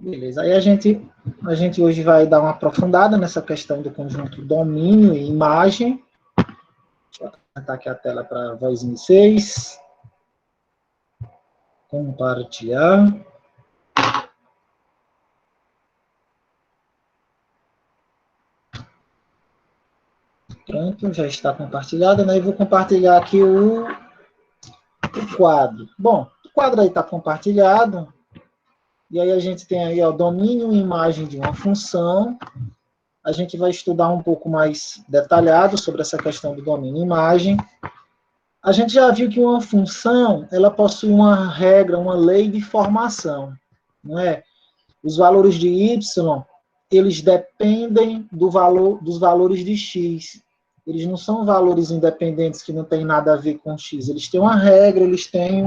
Beleza. Aí a gente hoje vai dar uma aprofundada nessa questão do conjunto domínio e imagem. Deixa eu apresentar aqui a tela para voz 6. Compartilhar. Pronto, já está compartilhado, né? E vou compartilhar aqui o quadro. Bom, o quadro aí está compartilhado. E aí a gente tem aí o domínio e imagem de uma função. A gente vai estudar um pouco mais detalhado sobre essa questão do domínio e imagem. A gente já viu que uma função, ela possui uma regra, uma lei de formação, não é? Os valores de y, eles dependem dos valores de x. Eles não são valores independentes que não têm nada a ver com x. Eles têm uma regra, eles têm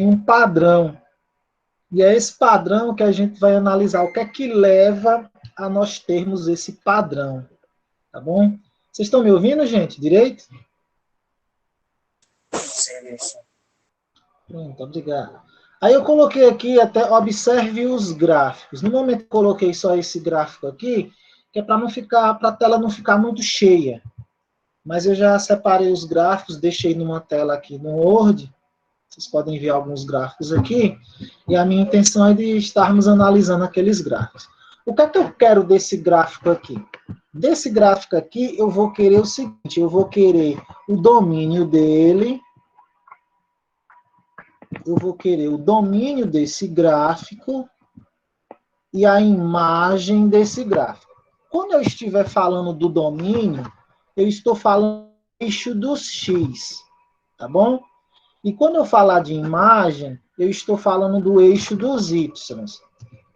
um padrão. E é esse padrão que a gente vai analisar o que é que leva a nós termos esse padrão. Tá bom? Vocês estão me ouvindo, gente? Direito? Sim, sim. Pronto, obrigado. Aí eu coloquei aqui, até observe os gráficos. No momento que coloquei só esse gráfico aqui, que é para não ficar, para a tela não ficar muito cheia. Mas eu já separei os gráficos, deixei numa tela aqui no Word. Vocês podem ver alguns gráficos aqui. E a minha intenção é de estarmos analisando aqueles gráficos. O que é que eu quero desse gráfico aqui? Desse gráfico aqui, eu vou querer o seguinte, eu vou querer o domínio dele, eu vou querer o domínio desse gráfico e a imagem desse gráfico. Quando eu estiver falando do domínio, eu estou falando do eixo dos x, tá bom? E quando eu falar de imagem, eu estou falando do eixo dos y.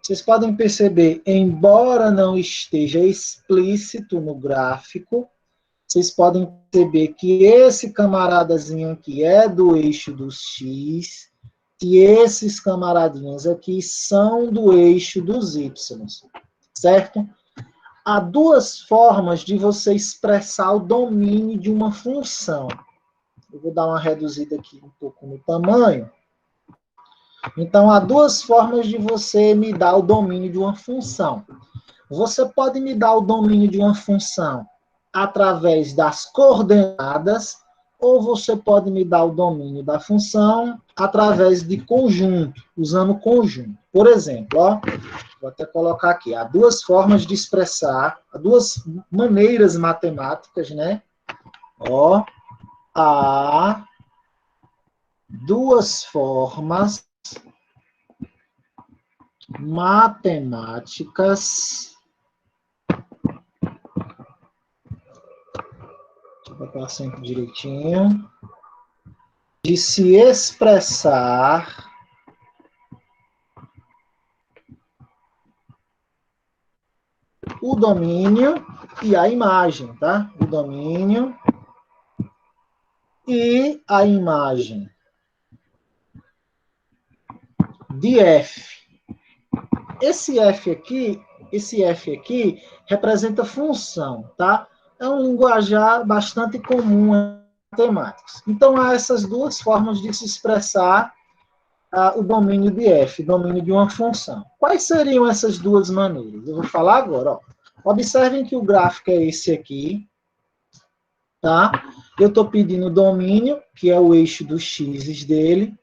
Vocês podem perceber, embora não esteja explícito no gráfico, vocês podem perceber que esse camaradazinho aqui é do eixo dos x, e esses camaradinhos aqui são do eixo dos y, certo? Há duas formas de você expressar o domínio de uma função. Eu vou dar uma reduzida aqui um pouco no tamanho. Então, há duas formas de você me dar o domínio de uma função. Você pode me dar o domínio de uma função através das coordenadas, ou você pode me dar o domínio da função através de conjunto, usando conjunto. Por exemplo, ó, vou até colocar aqui, há duas formas de expressar, há duas maneiras matemáticas, né? Ó, há duas formas matemáticas. Deixa eu botar o acento direitinho. De se expressar o domínio e a imagem, tá? O domínio e a imagem de f. Esse f aqui representa função, tá? É um linguajar bastante comum em matemáticos. Então, há essas duas formas de se expressar o domínio de f, domínio de uma função. Quais seriam essas duas maneiras? Eu vou falar agora. Ó. Observem que o gráfico é esse aqui, tá? Eu estou pedindo o domínio, que é o eixo dos x dele,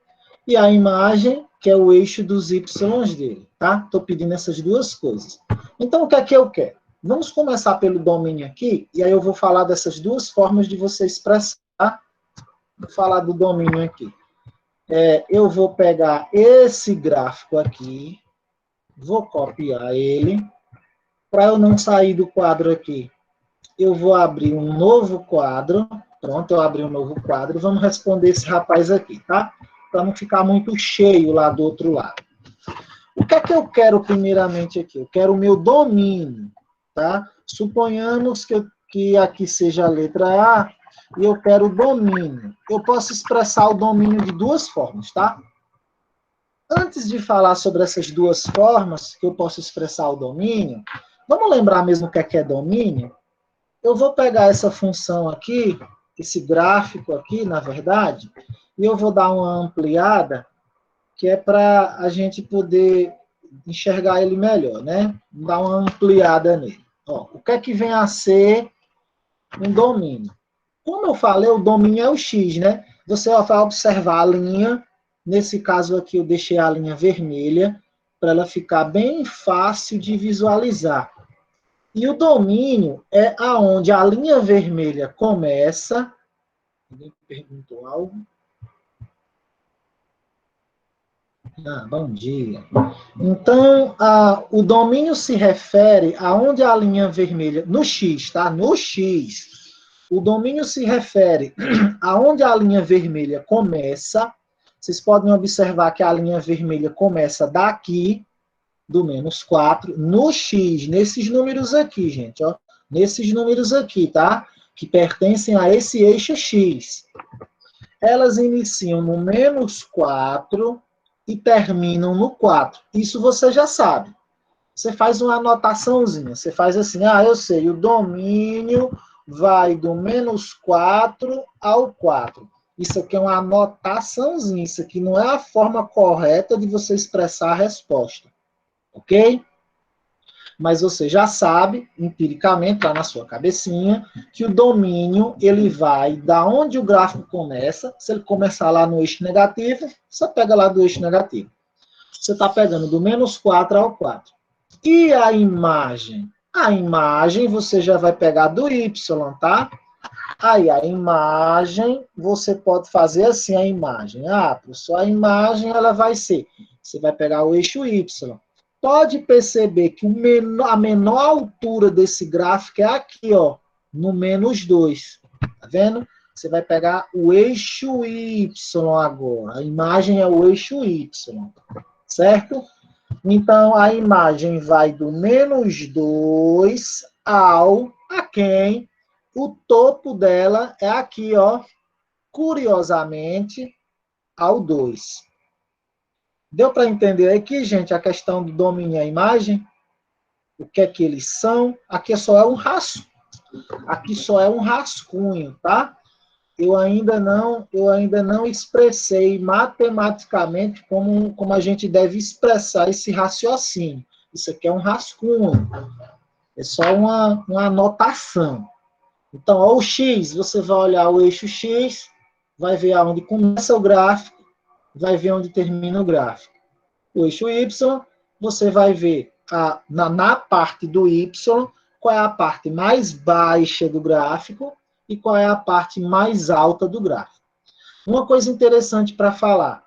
e a imagem, que é o eixo dos y dele, tá? Estou pedindo essas duas coisas. Então, o que é que eu quero? Vamos começar pelo domínio aqui, e aí eu vou falar dessas duas formas de você expressar. Vou falar do domínio aqui. Eu vou pegar esse gráfico aqui, vou copiar ele. Para eu não sair do quadro aqui, eu vou abrir um novo quadro. Pronto, eu abri um novo quadro. Vamos responder esse rapaz aqui, tá? Para não ficar muito cheio lá do outro lado. O que é que eu quero primeiramente aqui? Eu quero o meu domínio, tá? Suponhamos que aqui seja a letra A e eu quero o domínio. Eu posso expressar o domínio de duas formas, tá? Antes de falar sobre essas duas formas que eu posso expressar o domínio, vamos lembrar mesmo o que é domínio? Eu vou pegar essa função aqui, esse gráfico aqui, na verdade, e eu vou dar uma ampliada, que é para a gente poder enxergar ele melhor, né? Dar uma ampliada nele. Ó, o que é que vem a ser um domínio? Como eu falei, o domínio é o X, né? Você vai observar a linha. Nesse caso aqui, eu deixei a linha vermelha para ela ficar bem fácil de visualizar. E o domínio é aonde a linha vermelha começa. Alguém perguntou algo? Bom dia. Então, o domínio se refere aonde a linha vermelha, no X, tá? No X. O domínio se refere aonde a linha vermelha começa. Vocês podem observar que a linha vermelha começa daqui, do -4, no X, nesses números aqui, gente, ó. Nesses números aqui, tá? Que pertencem a esse eixo X. Elas iniciam no -4 e terminam no 4. Isso você já sabe. Você faz uma anotaçãozinha. Você faz assim, eu sei, o domínio vai do -4 ao 4. Isso aqui é uma anotaçãozinha. Isso aqui não é a forma correta de você expressar a resposta. Ok? Mas você já sabe, empiricamente, lá na sua cabecinha, que o domínio, ele vai da onde o gráfico começa. Se ele começar lá no eixo negativo, você pega lá do eixo negativo. Você está pegando do -4 ao 4. E a imagem? A imagem você já vai pegar do Y, tá? Aí a imagem, você pode fazer assim a imagem. Professor, a imagem ela vai ser, você vai pegar o eixo Y. Pode perceber que a menor altura desse gráfico é aqui, ó, no -2. Tá vendo? Você vai pegar o eixo Y agora. A imagem é o eixo Y. Certo? Então, a imagem vai do -2 ao a quem? O topo dela é aqui, ó, curiosamente, ao 2. Deu para entender aqui, gente, a questão do domínio e a imagem? O que é que eles são? Aqui só é um rascunho. Aqui só é um rascunho, tá? Eu ainda não expressei matematicamente como a gente deve expressar esse raciocínio. Isso aqui é um rascunho. É só uma anotação. Então, ó, o X, você vai olhar o eixo X, vai ver aonde começa o gráfico, vai ver onde termina o gráfico. O eixo Y, você vai ver na parte do Y, qual é a parte mais baixa do gráfico e qual é a parte mais alta do gráfico. Uma coisa interessante para falar.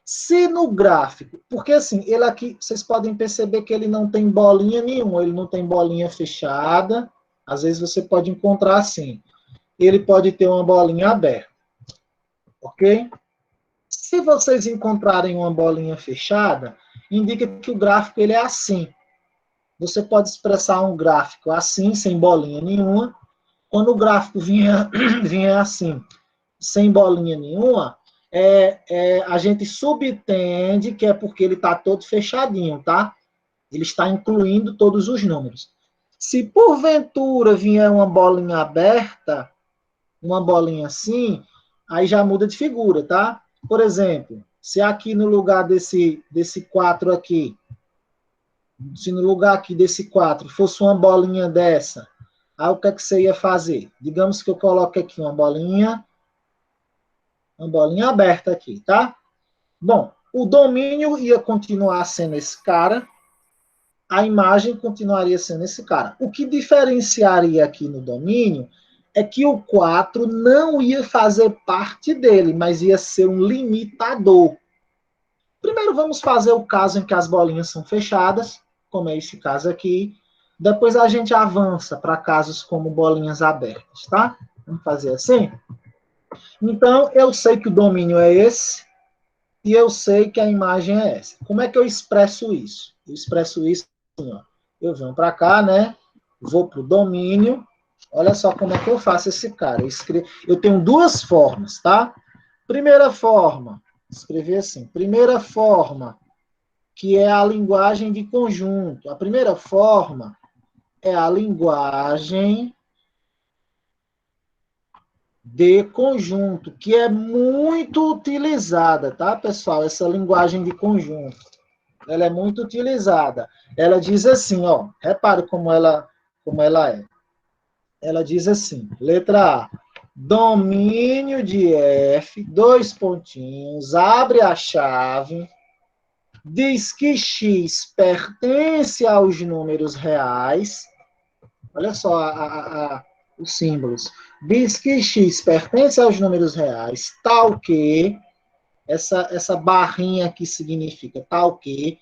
Se no gráfico, porque assim, ele aqui, vocês podem perceber que ele não tem bolinha nenhuma, ele não tem bolinha fechada, às vezes você pode encontrar assim, ele pode ter uma bolinha aberta, ok? Se vocês encontrarem uma bolinha fechada, indica que o gráfico ele é assim. Você pode expressar um gráfico assim, sem bolinha nenhuma. Quando o gráfico vinha assim, sem bolinha nenhuma, a gente subentende que é porque ele está todo fechadinho, tá? Ele está incluindo todos os números. Se porventura vier uma bolinha aberta, uma bolinha assim, aí já muda de figura, tá? Por exemplo, se aqui no lugar desse 4 aqui, se no lugar aqui desse 4 fosse uma bolinha dessa, aí o que é que você ia fazer? Digamos que eu coloque aqui uma bolinha aberta aqui, tá? Bom, o domínio ia continuar sendo esse cara, a imagem continuaria sendo esse cara. O que diferenciaria aqui no domínio é que o 4 não ia fazer parte dele, mas ia ser um limitador. Primeiro vamos fazer o caso em que as bolinhas são fechadas, como é esse caso aqui. Depois a gente avança para casos como bolinhas abertas, tá? Vamos fazer assim? Então, eu sei que o domínio é esse, e eu sei que a imagem é essa. Como é que eu expresso isso? Eu expresso isso assim, ó. Eu venho para cá, né? Vou para o domínio. Olha só como é que eu faço esse cara. Eu tenho duas formas, tá? Primeira forma, escrever assim. Primeira forma, que é a linguagem de conjunto. A primeira forma é a linguagem de conjunto, que é muito utilizada, tá, pessoal? Essa linguagem de conjunto. Ela é muito utilizada. Ela diz assim, ó, repare como ela é. Ela diz assim, letra A, domínio de F, dois pontinhos, abre a chave, diz que X pertence aos números reais, olha só os símbolos, diz que X pertence aos números reais, tal que, essa barrinha aqui significa tal que,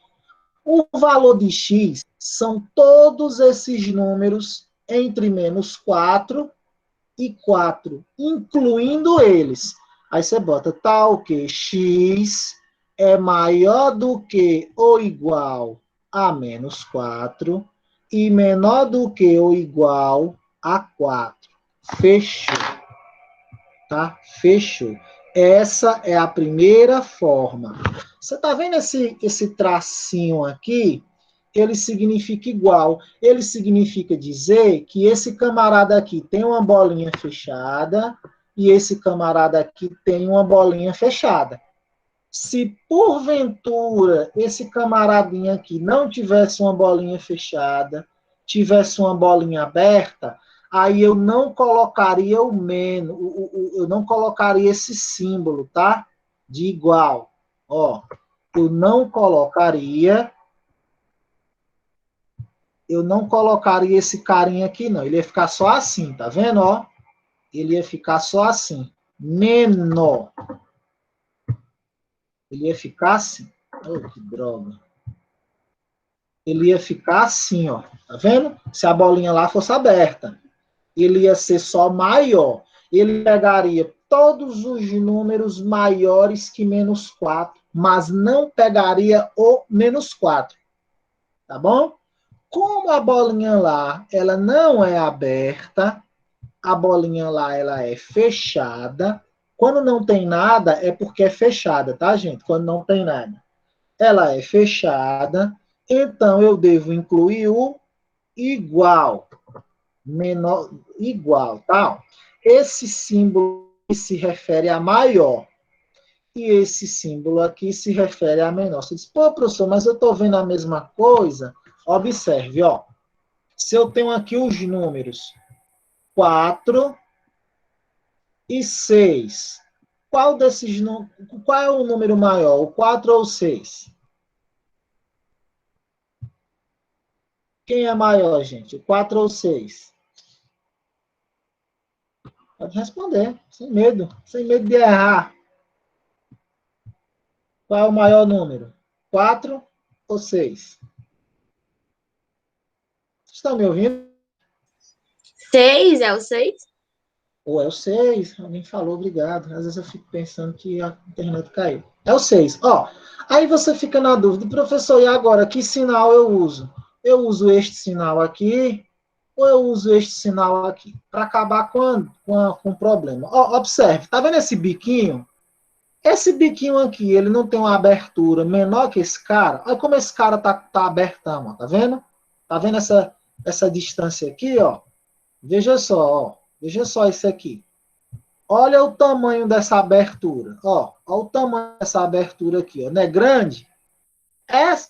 o valor de X são todos esses números entre menos 4 e 4, incluindo eles. Aí você bota tal que X é maior do que ou igual a menos 4 e menor do que ou igual a 4. Fechou. Tá? Fechou. Essa é a primeira forma. Você está vendo esse tracinho aqui? Ele significa igual. Ele significa dizer que esse camarada aqui tem uma bolinha fechada e esse camarada aqui tem uma bolinha fechada. Se porventura esse camaradinho aqui não tivesse uma bolinha fechada, tivesse uma bolinha aberta, aí eu não colocaria o menos, eu não colocaria esse símbolo, tá? De igual. Ó, eu não colocaria esse carinha aqui, não. Ele ia ficar só assim, tá vendo, ó? Ele ia ficar só assim. Menor. Ele ia ficar assim. Oh, que droga. Ele ia ficar assim, ó. Tá vendo? Se a bolinha lá fosse aberta. Ele ia ser só maior. Ele pegaria todos os números maiores que menos 4, mas não pegaria o menos 4. Tá bom? Como a bolinha lá, ela não é aberta, a bolinha lá, ela é fechada. Quando não tem nada, é porque é fechada, tá, gente? Quando não tem nada. Ela é fechada, então eu devo incluir o igual, menor, igual, tá? Esse símbolo se refere a maior, e esse símbolo aqui se refere a menor. Você diz, pô, professor, mas eu estou vendo a mesma coisa. Observe, ó. Se eu tenho aqui os números 4 e 6, qual é o número maior, o 4 ou o 6? Quem é maior, gente? O 4 ou o 6? Pode responder, sem medo de errar. Qual é o maior número? 4 ou 6? Estão me ouvindo? 6 é o 6? Ou é o 6? Alguém falou, obrigado. Às vezes eu fico pensando que a internet caiu. É o 6. Ó, aí você fica na dúvida, professor, e agora, que sinal eu uso? Eu uso este sinal aqui ou eu uso este sinal aqui? Para acabar com o problema. Ó, observe, tá vendo esse biquinho? Esse biquinho aqui, ele não tem uma abertura menor que esse cara? Olha como esse cara tá abertão, ó, tá vendo? Tá vendo essa distância aqui, ó? Veja só, ó. Veja só isso aqui. Olha o tamanho dessa abertura, ó. Olha o tamanho dessa abertura aqui, ó. Não é grande? Essa,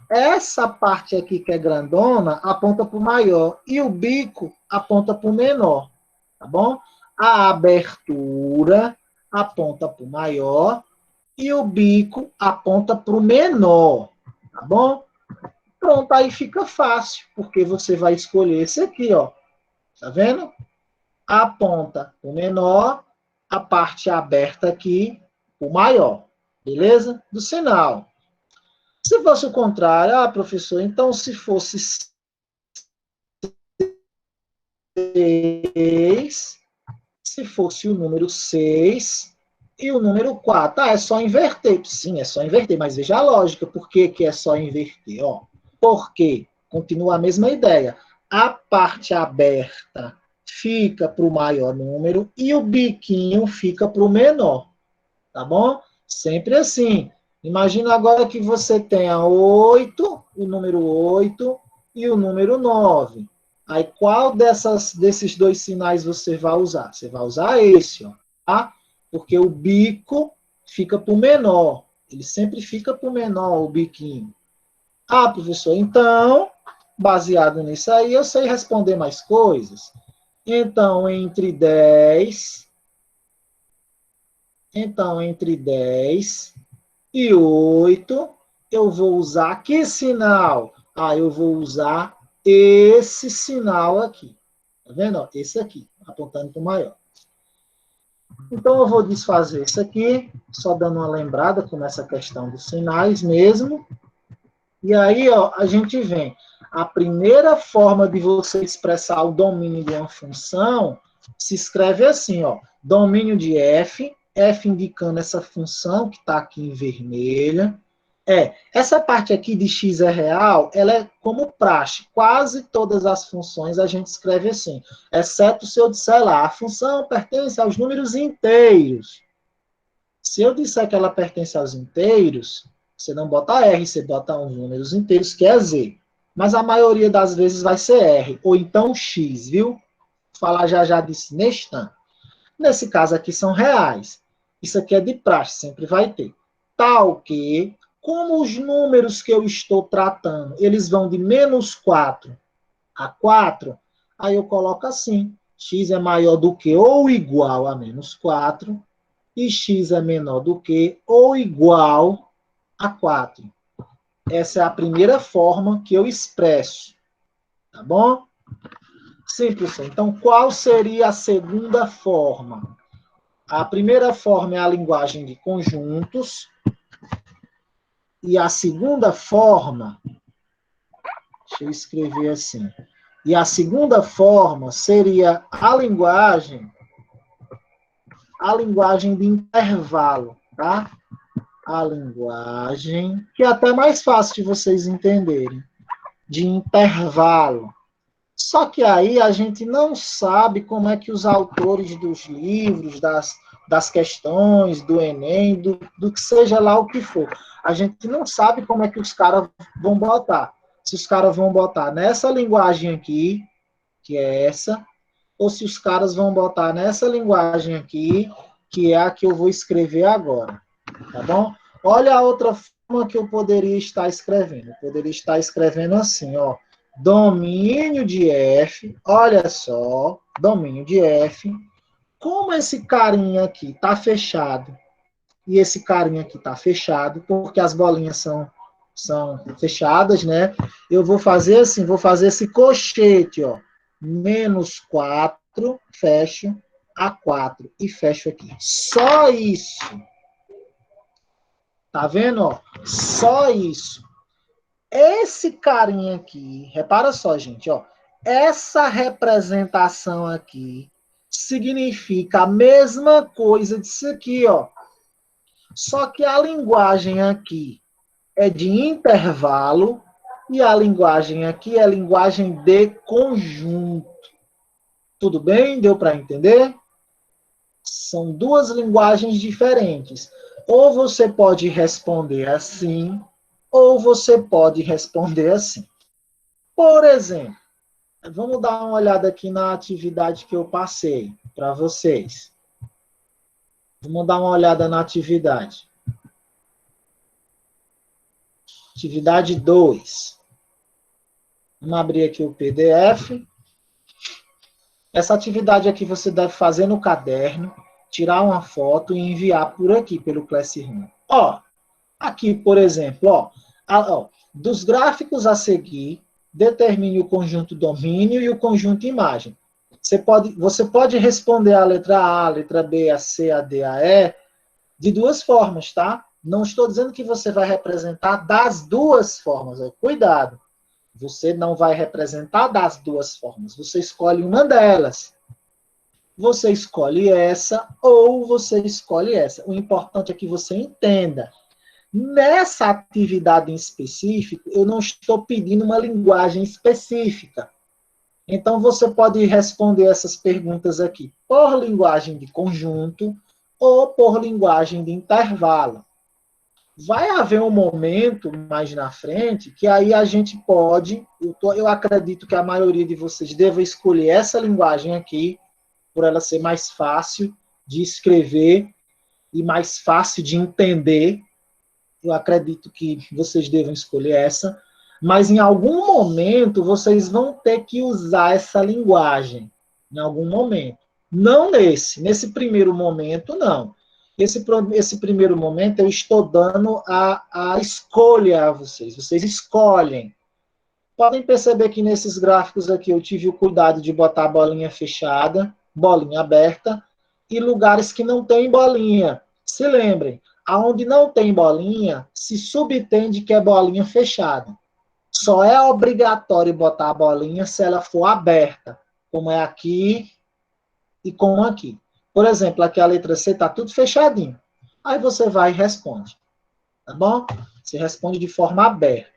essa parte aqui que é grandona aponta para o maior e o bico aponta para o menor, tá bom? A abertura aponta para o maior e o bico aponta para o menor, tá bom? Pronto, aí fica fácil, porque você vai escolher esse aqui, ó. Tá vendo? Aponta o menor, a parte aberta aqui, o maior. Beleza? Do sinal. Se fosse o contrário, professor, então se fosse 6, se fosse o número 6 e o número 4. É só inverter. Sim, é só inverter, mas veja a lógica. Por que, que é só inverter? Ó, porque continua a mesma ideia. A parte aberta fica para o maior número e o biquinho fica para o menor. Tá bom? Sempre assim. Imagina agora que você tenha 8, o número 8 e o número 9. Aí, qual desses dois sinais você vai usar? Você vai usar esse, ó, tá? Porque o bico fica para o menor. Ele sempre fica para o menor, o biquinho. Ah, professor, então, baseado nisso aí, eu sei responder mais coisas. Então, entre 10 e 8, eu vou usar que sinal? Ah, eu vou usar esse sinal aqui. Tá vendo? Ó, esse aqui, apontando para o maior. Então, eu vou desfazer isso aqui, só dando uma lembrada com essa questão dos sinais mesmo. E aí, ó, a gente vem. A primeira forma de você expressar o domínio de uma função se escreve assim, ó, domínio de f, f indicando essa função que está aqui em vermelha. Essa parte aqui de x é real, ela é como praxe. Quase todas as funções a gente escreve assim, exceto se eu disser lá, a função pertence aos números inteiros. Se eu disser que ela pertence aos inteiros, você não bota R, você bota uns números inteiros, que é Z. Mas a maioria das vezes vai ser R, ou então X, viu? Vou falar já disso neste instante. Nesse caso aqui são reais. Isso aqui é de praxe, sempre vai ter. Tal que, como os números que eu estou tratando, eles vão de -4 a 4, aí eu coloco assim, x é maior do que ou igual a -4, e x é menor do que ou igual a 4. Essa é a primeira forma que eu expresso. Tá bom? Sim, professor. Então, qual seria a segunda forma? A primeira forma é a linguagem de conjuntos. E a segunda forma, deixa eu escrever assim. E a segunda forma seria a linguagem de intervalo, tá? A linguagem, que é até mais fácil de vocês entenderem, de intervalo. Só que aí a gente não sabe como é que os autores dos livros, das questões, do Enem, do que seja lá o que for, a gente não sabe como é que os caras vão botar. Se os caras vão botar nessa linguagem aqui, que é essa, ou se os caras vão botar nessa linguagem aqui, que é a que eu vou escrever agora. Tá bom? Olha a outra forma que eu poderia estar escrevendo. Eu poderia estar escrevendo assim, ó. Domínio de F, olha só, domínio de F. Como esse carinha aqui está fechado e esse carinha aqui está fechado, porque as bolinhas são fechadas, né? Eu vou fazer assim, vou fazer esse colchete, ó. -4, fecho, a 4 e fecho aqui. Só isso. Tá vendo, ó? Só isso. Esse carinha aqui, repara só, gente, ó. Essa representação aqui significa a mesma coisa disso aqui, ó. Só que a linguagem aqui é de intervalo e a linguagem aqui é linguagem de conjunto. Tudo bem? Deu para entender? São duas linguagens diferentes. Ou você pode responder assim, ou você pode responder assim. Por exemplo, vamos dar uma olhada aqui na atividade que eu passei para vocês. Vamos dar uma olhada na atividade. Atividade 2. Vamos abrir aqui o PDF. Essa atividade aqui você deve fazer no caderno, tirar uma foto e enviar por aqui, pelo Classroom. Ó, aqui, por exemplo, ó, dos gráficos a seguir, determine o conjunto domínio e o conjunto imagem. Você pode responder a letra A, a letra B, a C, a D, a E, de duas formas, tá? Não estou dizendo que você vai representar das duas formas. Cuidado. Você não vai representar das duas formas. Você escolhe uma delas. Você escolhe essa ou você escolhe essa. O importante é que você entenda. Nessa atividade em específico, eu não estou pedindo uma linguagem específica. Então, você pode responder essas perguntas aqui por linguagem de conjunto ou por linguagem de intervalo. Vai haver um momento mais na frente que aí a gente pode, eu acredito que a maioria de vocês deva escolher essa linguagem aqui, por ela ser mais fácil de escrever e mais fácil de entender. Eu acredito que vocês devem escolher essa, mas em algum momento vocês vão ter que usar essa linguagem, em algum momento. Não nesse primeiro momento, não. Esse primeiro momento eu estou dando a escolha a vocês. Vocês escolhem. Podem perceber que nesses gráficos aqui eu tive o cuidado de botar a bolinha fechada, bolinha aberta, e lugares que não tem bolinha. Se lembrem, aonde não tem bolinha, se subentende que é bolinha fechada. Só é obrigatório botar a bolinha se ela for aberta, como é aqui e como aqui. Por exemplo, aqui a letra C está tudo fechadinho. Aí você vai e responde. Tá bom? Você responde de forma aberta.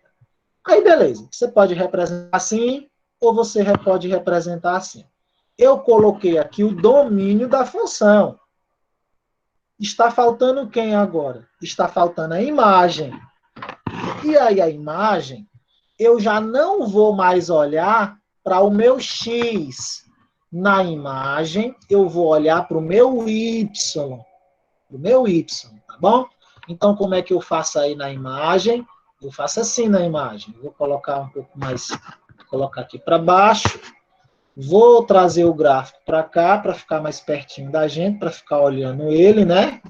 Aí, beleza. Você pode representar assim, ou você pode representar assim. Eu coloquei aqui o domínio da função. Está faltando quem agora? Está faltando a imagem. E aí, a imagem, eu já não vou mais olhar para o meu X. Na imagem, eu vou olhar para o meu Y. Para o meu Y, tá bom? Então, como é que eu faço aí na imagem? Eu faço assim na imagem. Vou colocar um pouco mais, vou colocar aqui para baixo. Vou trazer o gráfico para cá, para ficar mais pertinho da gente, para ficar olhando ele, né?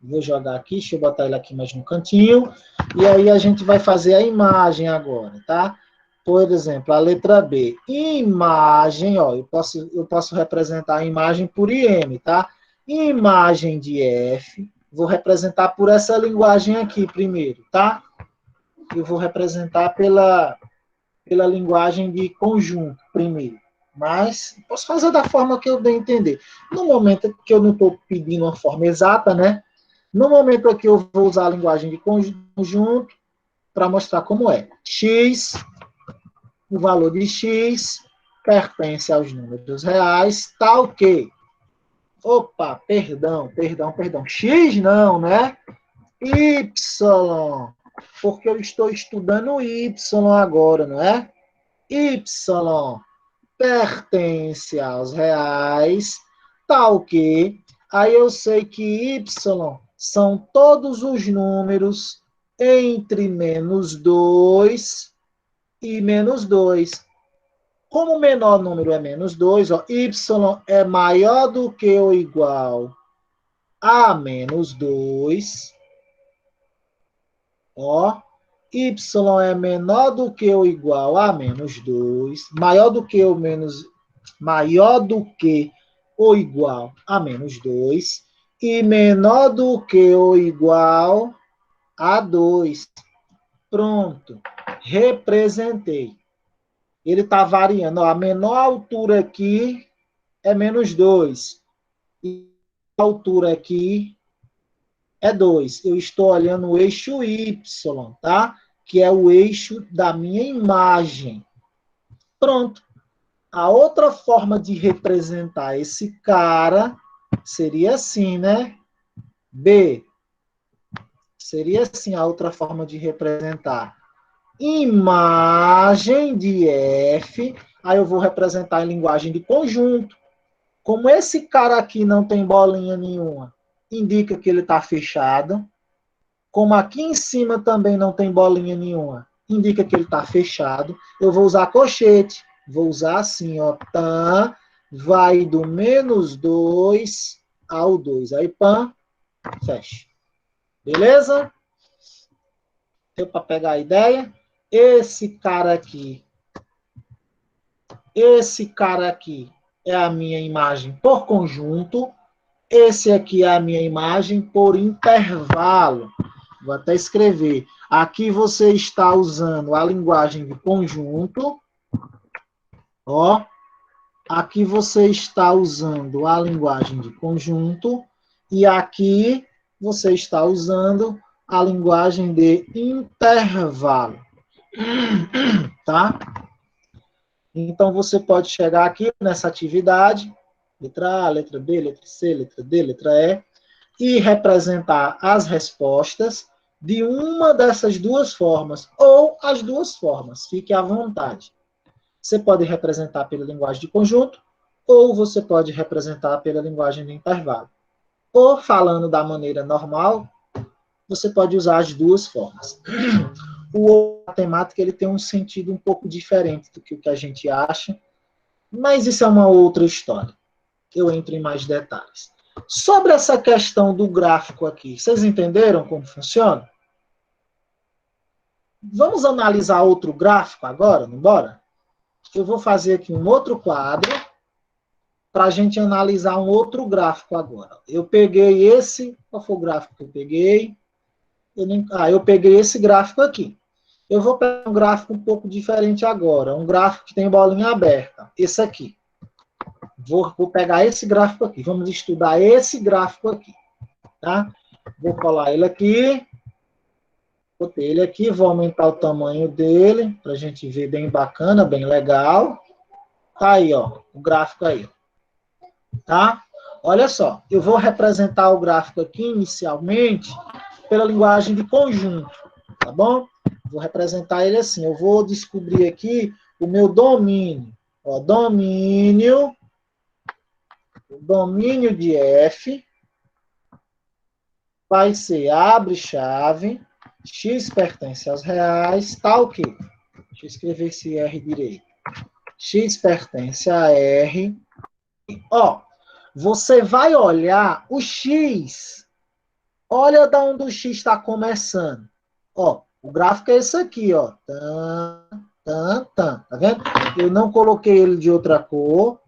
Vou jogar aqui, deixa eu botar ele aqui mais no cantinho. E aí a gente vai fazer a imagem agora, tá? Por exemplo, a letra B. Imagem, ó, eu posso representar a imagem por IM, tá? Imagem de F. Vou representar por essa linguagem aqui primeiro, tá? Eu vou representar pela linguagem de conjunto primeiro. Mas posso fazer da forma que eu bem entender. No momento que eu não estou pedindo uma forma exata, né? No momento aqui eu vou usar a linguagem de conjunto para mostrar como é. X, o valor de X pertence aos números reais, tal que... Opa, perdão. X não, né? Y, porque eu estou estudando Y agora, não é? Y pertence aos reais, tal que... Aí eu sei que Y são todos os números entre -2 e -2. Como o menor número é -2, ó, y é maior do que ou igual a -2. Ó, y é menor do que ou igual a -2, maior do que ou igual a -2 e menor do que ou igual a 2. Pronto. Representei. Ele está variando. Ó, a menor altura aqui é -2. E a altura aqui é 2. Eu estou olhando o eixo Y, tá? Que é o eixo da minha imagem. Pronto. A outra forma de representar esse cara seria assim, né? B. Seria assim a outra forma de representar. Imagem de F. Aí eu vou representar em linguagem de conjunto. Como esse cara aqui não tem bolinha nenhuma, indica que ele está fechado. Como aqui em cima também não tem bolinha nenhuma, indica que ele está fechado. Eu vou usar colchete. Vou usar assim, ó. Tá, vai do -2 ao 2. Aí, pã, fecha. Beleza? Deu para pegar a ideia? Esse cara aqui é a minha imagem por conjunto. Esse aqui é a minha imagem por intervalo. Vou até escrever. Aqui você está usando a linguagem de conjunto. Ó. Aqui você está usando a linguagem de conjunto. E aqui você está usando a linguagem de intervalo. Tá? Então, você pode chegar aqui nessa atividade, letra A, letra B, letra C, letra D, letra E, e representar as respostas de uma dessas duas formas, ou as duas formas, fique à vontade. Você pode representar pela linguagem de conjunto, ou você pode representar pela linguagem de intervalo. Ou, falando da maneira normal, você pode usar as duas formas. O matemática ele tem um sentido um pouco diferente do que o que a gente acha, mas isso é uma outra história. Eu entro em mais detalhes. Sobre essa questão do gráfico aqui, vocês entenderam como funciona? Vamos analisar outro gráfico agora, não bora? Eu vou fazer aqui um outro quadro para a gente analisar um outro gráfico agora. Eu peguei esse, qual foi o gráfico que eu peguei? Eu peguei esse gráfico aqui. Eu vou pegar um gráfico um pouco diferente agora, um gráfico que tem bolinha aberta, esse aqui. Vou pegar esse gráfico aqui, vamos estudar esse gráfico aqui, tá? Vou colar ele aqui, botei ele aqui, vou aumentar o tamanho dele, para a gente ver bem bacana, bem legal. Tá aí, ó, o gráfico aí, tá? Olha só, eu vou representar o gráfico aqui inicialmente pela linguagem de conjunto, tá bom? Vou representar ele assim, eu vou descobrir aqui o meu domínio. Ó, domínio de F vai ser, abre chave, x pertence aos reais, tá o quê? Deixa eu escrever esse R direito. X pertence a R. Ó, você vai olhar o X. Olha de onde o X está começando. Ó, o gráfico é esse aqui, ó. Tá vendo? Eu não coloquei ele de outra cor.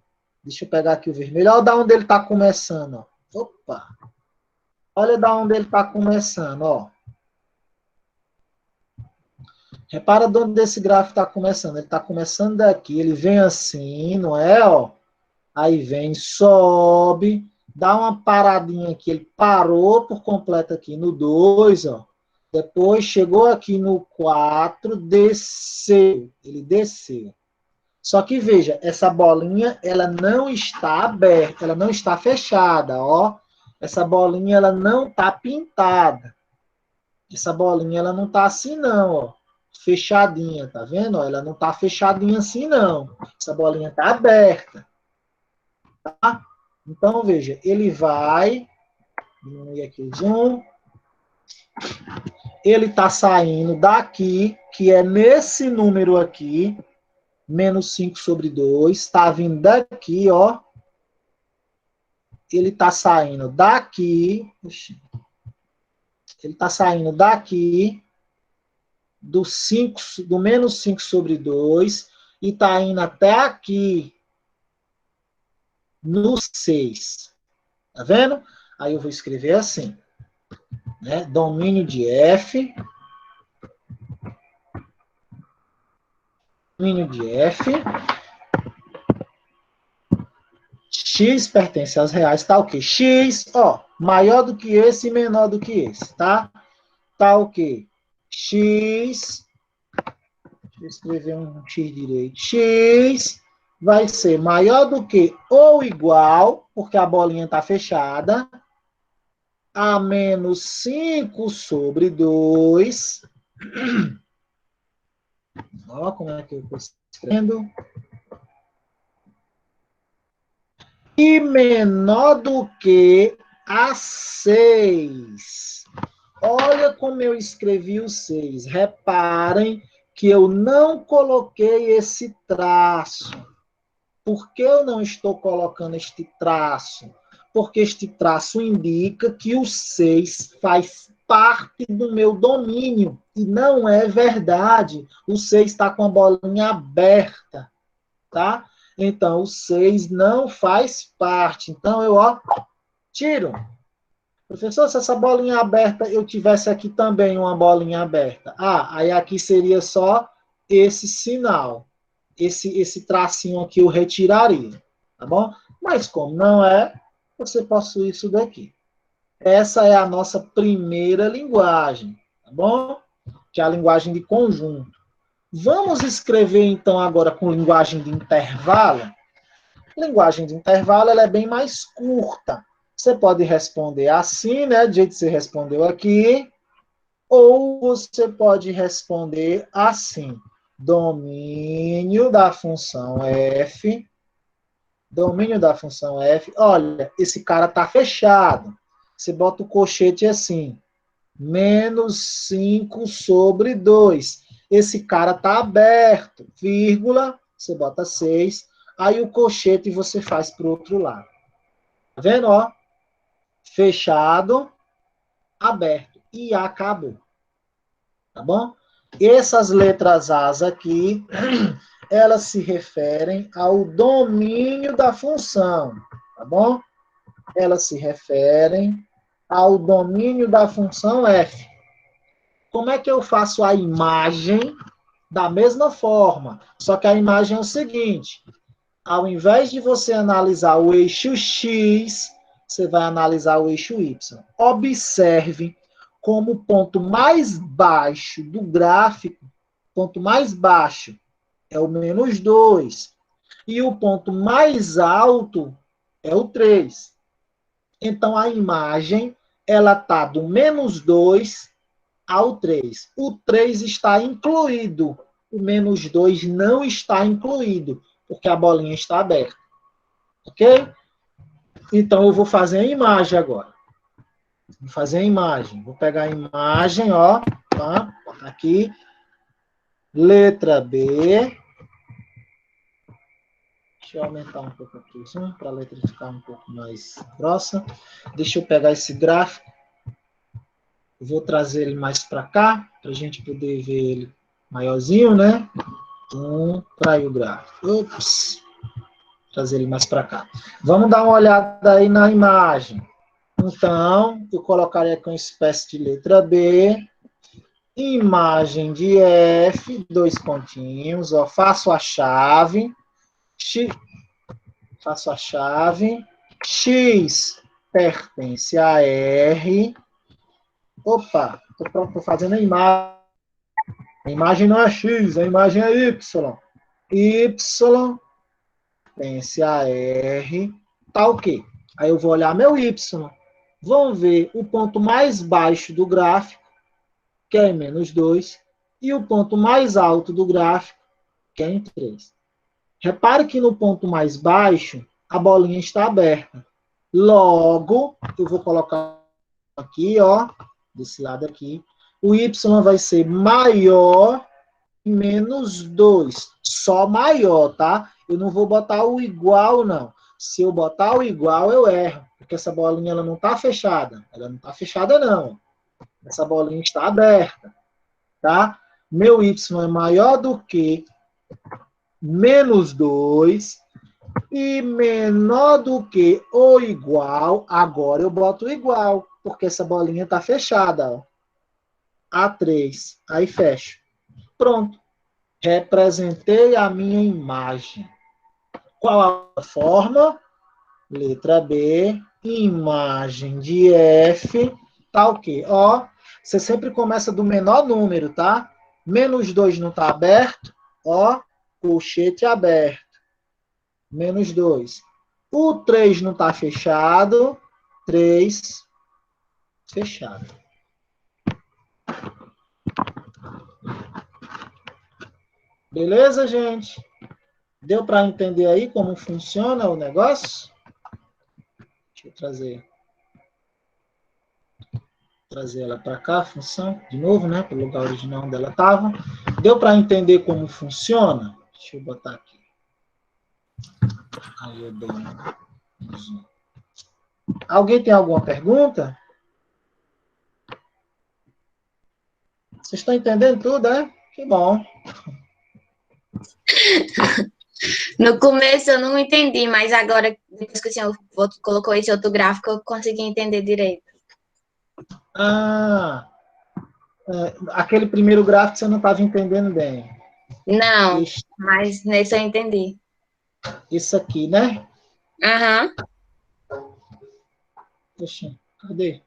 Deixa eu pegar aqui o vermelho. Olha de onde ele está começando, ó. Opa! Olha de onde ele está começando, ó. Repara de onde esse gráfico está começando. Ele está começando daqui, ele vem assim, não é, ó? Aí vem, sobe, dá uma paradinha aqui, ele parou por completo aqui no 2, ó. Depois chegou aqui no 4, desceu, ele desceu. Só que veja, essa bolinha, ela não está aberta, ela não está fechada, ó. Essa bolinha, ela não está pintada. Essa bolinha, ela não está assim não, ó. Fechadinha, tá vendo? Ela não está fechadinha assim não. Essa bolinha está aberta. Tá? Então, veja, ele vai, diminuir aqui o zoom, ele está saindo daqui, que é nesse número aqui, menos 5 sobre 2, está vindo daqui, ó, ele está saindo daqui, ele está saindo daqui, do menos 5 sobre 2, e está indo até aqui, no 6. Tá vendo? Aí eu vou escrever assim, né? Domínio de F, X pertence aos reais, tá o quê? X, ó, maior do que esse e menor do que esse, tá? Tá o quê? X, deixa eu escrever um X direito. X vai ser maior do que ou igual, porque a bolinha tá fechada, a menos 5 sobre 2. Ó, como é que eu estou escrevendo? E menor do que a 6. Olha como eu escrevi o 6. Reparem que eu não coloquei esse traço. Por que eu não estou colocando este traço? Porque este traço indica que o 6 faz parte do meu domínio. E não é verdade. O 6 está com a bolinha aberta. Tá? Então, o 6 não faz parte. Então, eu, ó, tiro. Professor, se essa bolinha aberta, eu tivesse aqui também uma bolinha aberta. Ah, aí aqui seria só esse sinal. Esse tracinho aqui eu retiraria. Tá bom? Mas como não é, você possui isso daqui. Essa é a nossa primeira linguagem. Tá bom? Que é a linguagem de conjunto. Vamos escrever, então, agora com linguagem de intervalo. Linguagem de intervalo ela é bem mais curta. Você pode responder assim, né? Do jeito que você respondeu aqui. Ou você pode responder assim: domínio da função f, domínio da função f, olha, esse cara está fechado. Você bota o colchete assim, menos 5 sobre 2. Esse cara está aberto, vírgula, você bota 6, aí o colchete você faz para o outro lado. Tá vendo, ó? Fechado, aberto, e acabou. Tá bom? Essas letras As aqui, elas se referem ao domínio da função, tá bom? Elas se referem ao domínio da função f. Como é que eu faço a imagem? Da mesma forma, só que a imagem é o seguinte, ao invés de você analisar o eixo X, você vai analisar o eixo Y. Observe como o ponto mais baixo do gráfico, ponto mais baixo é o menos 2, e o ponto mais alto é o 3. Então, a imagem, ela está do menos 2 ao 3. O 3 está incluído, o menos 2 não está incluído, porque a bolinha está aberta. Ok? Então, eu vou fazer a imagem agora. Vou fazer a imagem. Vou pegar a imagem, ó. Tá? Aqui. Letra B. Deixa eu aumentar um pouco aqui o zoom, para a letra ficar um pouco mais grossa. Deixa eu pegar esse gráfico. Eu vou trazer ele mais para cá, para a gente poder ver ele maiorzinho, né? Para aí o gráfico. Ups. Trazer ele mais para cá. Vamos dar uma olhada aí na imagem. Então, eu colocaria aqui uma espécie de letra B, imagem de F, dois pontinhos, ó, faço a chave, X pertence a R, opa, estou fazendo a imagem não é X, a imagem é Y, Y pertence a R, tá o quê? Aí eu vou olhar meu Y, vão ver o ponto mais baixo do gráfico, que é em menos 2, e o ponto mais alto do gráfico, que é em 3. Repare que no ponto mais baixo, a bolinha está aberta. Logo, eu vou colocar aqui, ó, desse lado aqui, o Y vai ser maior que menos 2. Só maior, tá? Eu não vou botar o igual, não. Se eu botar o igual, eu erro. Porque essa bolinha ela não está fechada. Ela não está fechada, não. Essa bolinha está aberta. Tá? Meu y é maior do que menos 2 e menor do que ou igual. Agora eu boto igual, porque essa bolinha está fechada. Ó. A3. Aí fecho. Pronto. Representei a minha imagem. Qual a forma? Letra B, imagem de F, tá o quê? Ó, você sempre começa do menor número, tá? Menos 2 não está aberto, ó, colchete aberto. Menos 2. O 3 não está fechado, 3 fechado. Beleza, gente? Deu para entender aí como funciona o negócio? Deixa eu trazer ela para cá, a função, de novo, né? Para o lugar original onde ela estava. Deu para entender como funciona? Deixa eu botar aqui. Aí eu dou um zoom. Alguém tem alguma pergunta? Vocês estão entendendo tudo, é? Que bom. No começo eu não entendi, mas agora, depois que o senhor colocou esse outro gráfico, eu consegui entender direito. Ah, aquele primeiro gráfico você não estava entendendo bem. Não, mas nesse eu entendi. Isso aqui, né? Aham. Poxa, cadê?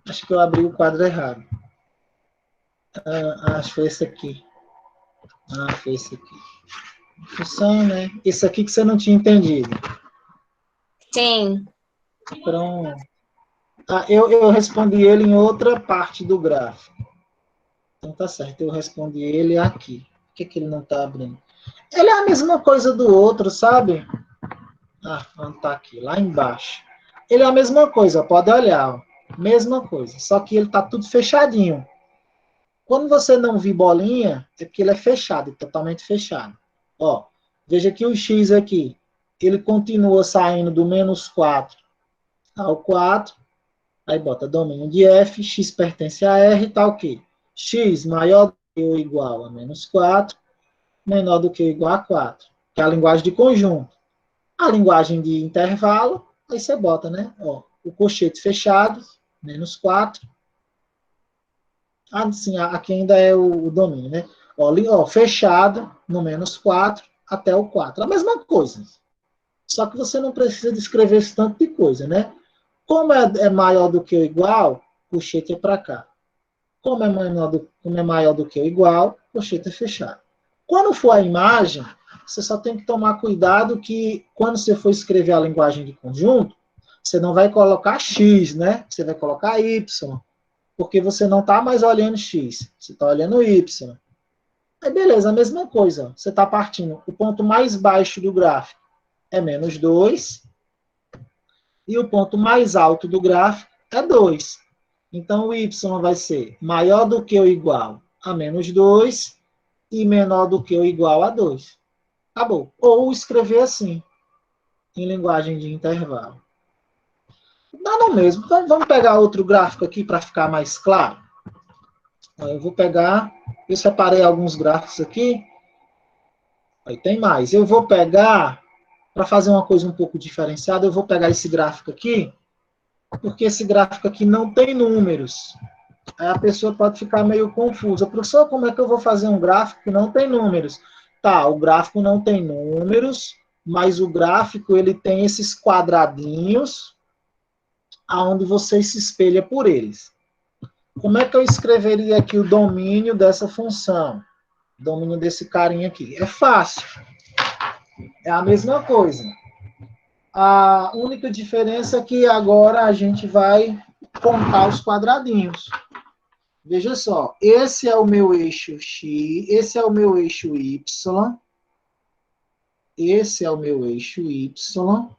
Acho que eu abri o quadro errado. Acho que foi esse aqui. Foi esse aqui. Função, né? Isso aqui que você não tinha entendido. Sim. Pronto. Ah, eu respondi ele em outra parte do gráfico. Então tá certo, eu respondi ele aqui. Por que ele não está abrindo? Ele é a mesma coisa do outro, sabe? Ah, não tá aqui, lá embaixo. Ele é a mesma coisa, pode olhar. Ó. Mesma coisa, só que ele tá tudo fechadinho. Quando você não vir bolinha, é porque ele é fechado, totalmente fechado. Ó, veja que o x aqui, ele continua saindo do menos 4 ao 4, aí bota domínio de f, x pertence a r, tá o quê? X maior do que ou igual a menos 4, menor do que ou igual a 4, que é a linguagem de conjunto. A linguagem de intervalo, aí você bota, né? Ó, o colchete fechado, menos 4. Ah, sim, aqui ainda é o domínio, né? Ó, fechado no menos 4 até o 4. A mesma coisa. Só que você não precisa descrever esse tanto de coisa, né? Como é maior do que ou igual, colchete é para cá. Como é maior do que ou igual, colchete é fechado. Quando for a imagem, você só tem que tomar cuidado que quando você for escrever a linguagem de conjunto, você não vai colocar x, né? Você vai colocar y, porque você não está mais olhando x, você está olhando y. Aí beleza, a mesma coisa. Você está partindo. O ponto mais baixo do gráfico é menos 2 e o ponto mais alto do gráfico é 2. Então, o y vai ser maior do que ou igual a menos 2 e menor do que ou igual a 2. Acabou. Ou escrever assim, em linguagem de intervalo. Dá no mesmo. Então, vamos pegar outro gráfico aqui para ficar mais claro. Eu vou pegar, eu separei alguns gráficos aqui. Aí tem mais. Eu vou pegar, para fazer uma coisa um pouco diferenciada, eu vou pegar esse gráfico aqui, porque esse gráfico aqui não tem números. Aí a pessoa pode ficar meio confusa. Professor, como é que eu vou fazer um gráfico que não tem números? Tá, o gráfico não tem números, mas o gráfico ele tem esses quadradinhos aonde você se espelha por eles. Como é que eu escreveria aqui o domínio dessa função? Domínio desse carinha aqui. É fácil. É a mesma coisa. A única diferença é que agora a gente vai contar os quadradinhos. Veja só, esse é o meu eixo X, esse é o meu eixo Y, esse é o meu eixo Y,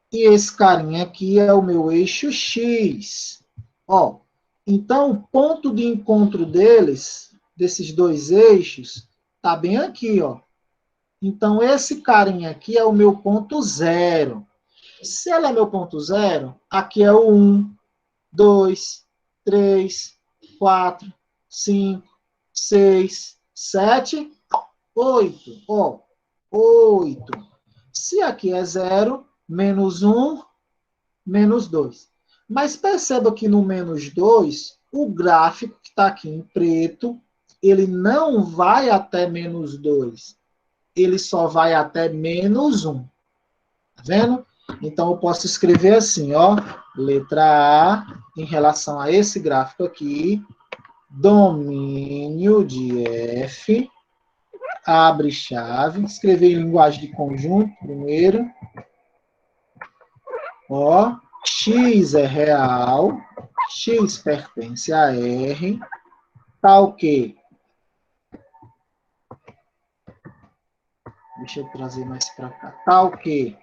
e esse carinha aqui é o meu eixo X. Ó, então, o ponto de encontro deles, desses dois eixos, tá bem aqui, ó. Então, esse carinha aqui é o meu ponto zero. Se ele é meu ponto zero, aqui é o 1, 2, 3, 4, 5, 6, 7, 8. Ó, 8. Se aqui é 0, menos 1, menos 2. Mas perceba que no menos 2, o gráfico que está aqui em preto, ele não vai até menos 2. Ele só vai até menos 1. Tá vendo? Então, eu posso escrever assim, ó, letra A, em relação a esse gráfico aqui, domínio de F, abre chave, escrever em linguagem de conjunto, primeiro, ó, X é real, X pertence a R, tal que, deixa eu trazer mais para cá, tal que,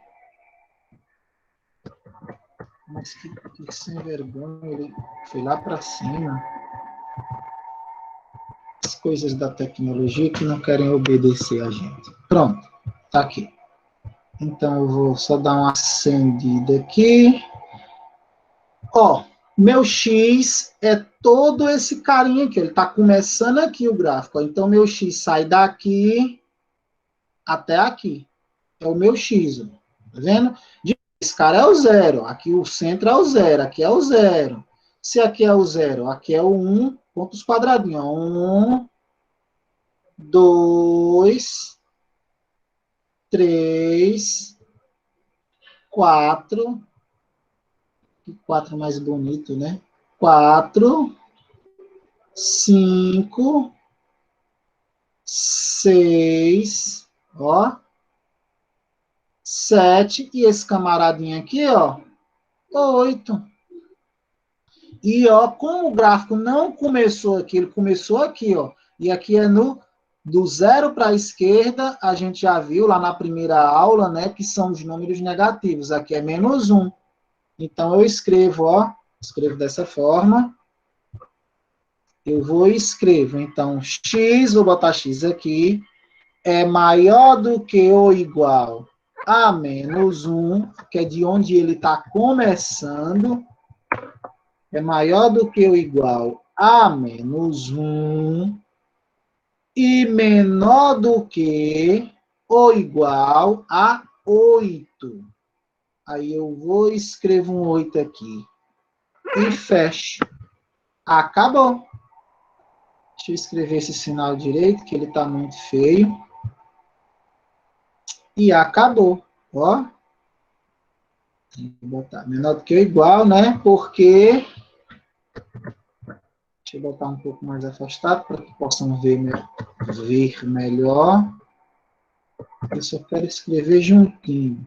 mas que sem vergonha, ele foi lá para cima, as coisas da tecnologia que não querem obedecer a gente. Pronto, tá aqui. Então, eu vou só dar uma acendida aqui. Ó, meu X é todo esse carinha aqui. Ele está começando aqui o gráfico. Então, meu X sai daqui até aqui. É o meu X. Tá vendo? Esse cara é o zero. Aqui o centro é o zero. Aqui é o zero. Se aqui é o zero, aqui é o 1. Pontos quadradinhos. 1, 2, 3, 4. Que 4 mais bonito, né? 4, 5, 6, ó, 7, e esse camaradinho aqui, ó, 8. E, ó, como o gráfico não começou aqui, ele começou aqui, ó. E aqui é do zero para a esquerda, a gente já viu lá na primeira aula, né, que são os números negativos. Aqui é menos 1. Então, eu escrevo, ó, escrevo dessa forma. Eu vou e escrevo, então, x, vou botar x aqui, é maior do que ou igual a menos 1, que é de onde ele está começando, é maior do que ou igual a menos 1, e menor do que ou igual a 8. Aí eu vou e escrevo um 8 aqui. E fecho. Acabou. Deixa eu escrever esse sinal direito, que ele está muito feio. E acabou. Ó. Tem que botar menor do que ou igual, né? Porque... Deixa eu botar um pouco mais afastado para que possam ver melhor. Eu só quero escrever juntinho.